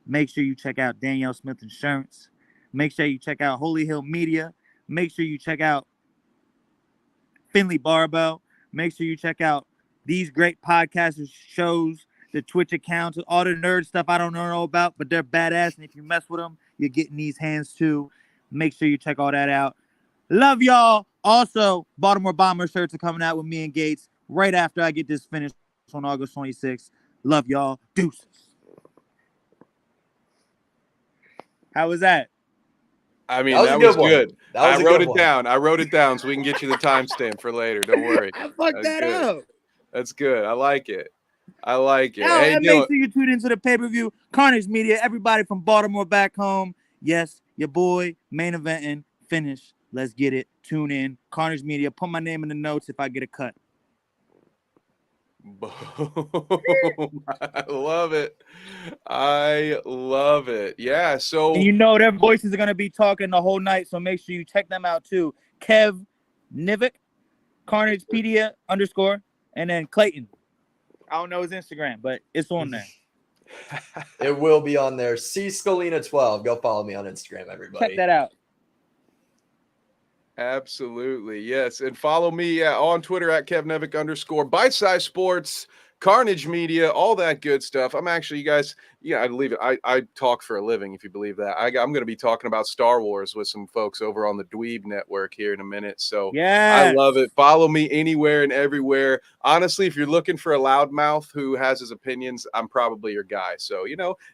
Make sure you check out Danielle Smith Insurance. Make sure you check out Holy Hill Media. Make sure you check out Findlay Barbell. Make sure you check out these great podcasters, shows, the Twitch accounts, all the nerd stuff I don't know about, but they're badass. And if you mess with them, you're getting these hands too. Make sure you check all that out. Love y'all. Also, Baltimore Bomber shirts are coming out with me and Gates right after I get this finished on August 26th. Love y'all. Deuces. How was that? I mean, that was good. I wrote it down. I wrote it down so we can get you the timestamp for later. Don't worry. I fucked that up. That's good. I like it. Now, hey, make sure you tune into the pay-per-view. Carnage Media, everybody from Baltimore back home. Yes, your boy, main eventing, finish. Let's get it. Tune in. Carnage Media. Put my name in the notes if I get a cut. Boom. I love it. Yeah, so and you know their voices are going to be talking the whole night, so make sure you check them out too. Kev Nivick, Carnagepedia _ and then Clayton. I don't know his Instagram, but it's on there. It will be on there. C Scalina 12. Go follow me on Instagram, everybody. Check that out. Absolutely, yes. And follow me on Twitter at KevNevick _ Bite Size Sports, Carnage Media, all that good stuff. I'm actually, you guys, I believe it. I talk for a living, if you believe that. I'm going to be talking about Star Wars with some folks over on the Dweeb Network here in a minute. So I love it. Follow me anywhere and everywhere. Honestly, if you're looking for a loudmouth who has his opinions, I'm probably your guy. So,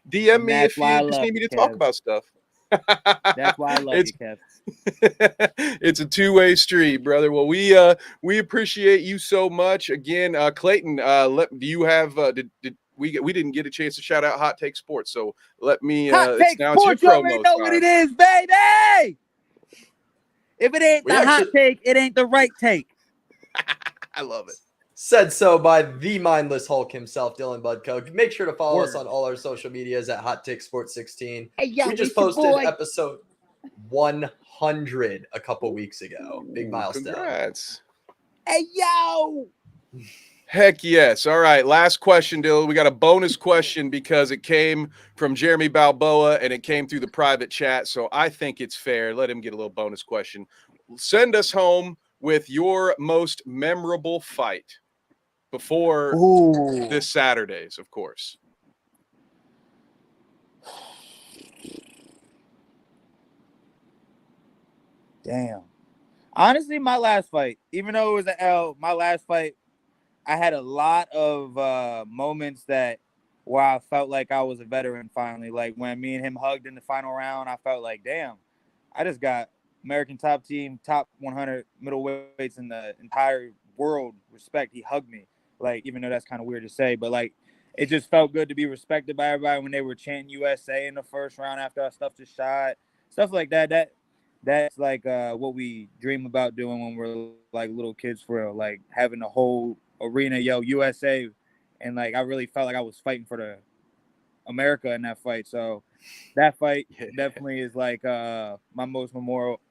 DM me if you just need me to talk about stuff. That's why I love you, Kev. It's a two-way street, brother. Well, we appreciate you so much. Again, Clayton, do you have we didn't get a chance to shout out Hot Take Sports, so let me Hot Take Sports, you already know what it is, baby. If it ain't hot take, it ain't the right take. I love it. Said so by the mindless Hulk himself, Dylan Budka. Make sure to follow us on all our social medias at Hot Take Sports 16. Hey, yo, we just posted episode 100 a couple weeks ago. Big milestone. Congrats. Hey, yo. Heck yes. All right. Last question, Dylan. We got a bonus question because it came from Jeremy Balboa and it came through the private chat. So I think it's fair. Let him get a little bonus question. Send us home with your most memorable fight before this Saturday's, of course. Damn. Honestly, my last fight, even though it was an L, my last fight, I had a lot of moments where I felt like I was a veteran finally. Like when me and him hugged in the final round, I felt like, damn, I just got American top team, top 100 middleweights in the entire world respect. He hugged me. Like, even though that's kind of weird to say, but like, it just felt good to be respected by everybody when they were chanting USA in the first round after our stuff just shot. Stuff like that. That's like what we dream about doing when we're like little kids for real. Like having the whole arena yell USA, and like I really felt like I was fighting for the America in that fight. So that fight definitely is like my most memorial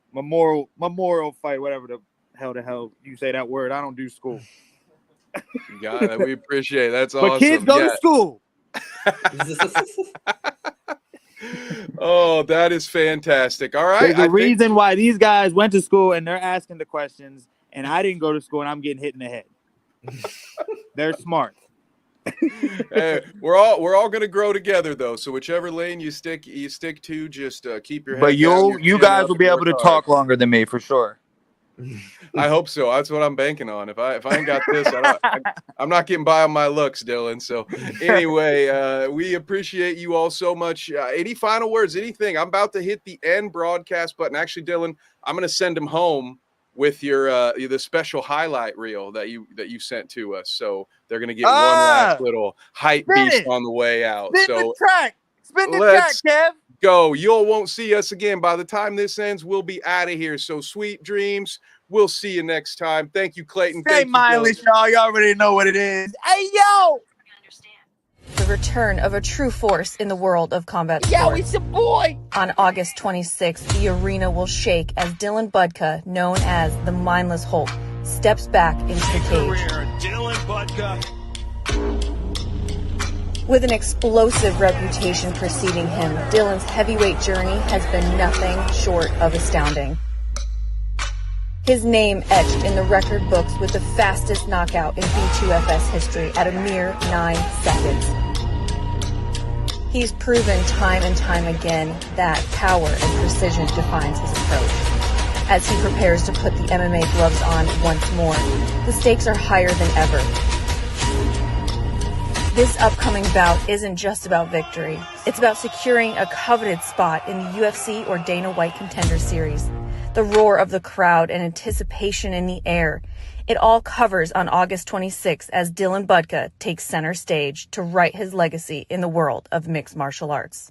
fight, whatever the hell to hell you say that word. I don't do school. You got it. We appreciate it. That's But awesome. kids go to school. Oh, that is fantastic. All right. There's a reason why these guys went to school and they're asking the questions, and I didn't go to school and I'm getting hit in the head. They're smart. Hey, we're all gonna grow together though. So whichever lane you stick to, just keep your head. But down, you guys will be able to talk longer than me for sure. I hope so. That's what I'm banking on. If I ain't got this, I'm not getting by on my looks, Dylan. So anyway, we appreciate you all so much. Any final words? Anything? I'm about to hit the end broadcast button. Actually, Dylan, I'm gonna send him home with your the special highlight reel that you sent to us. So they're gonna get one last little hype beast on the way out. Spin the track, Kev. Go. You all won't see us again. By the time this ends, we'll be out of here. So sweet dreams. We'll see you next time. Thank you, Clayton. Stay mindless, y'all. Y'all already know what it is. Hey, yo! The return of a true force in the world of combat Yo, sports. it's your boy! On August 26th, the arena will shake as Dylan Budka, known as the Mindless Hulk, steps back into the cage. Dylan Budka. With an explosive reputation preceding him, Dylan's heavyweight journey has been nothing short of astounding. His name etched in the record books with the fastest knockout in B2FS history at a mere 9 seconds. He's proven time and time again that power and precision defines his approach. As he prepares to put the MMA gloves on once more, the stakes are higher than ever. This upcoming bout isn't just about victory. It's about securing a coveted spot in the UFC or Dana White Contender Series. The roar of the crowd and anticipation in the air. It all covers on August 26th as Dylan Budka takes center stage to write his legacy in the world of mixed martial arts.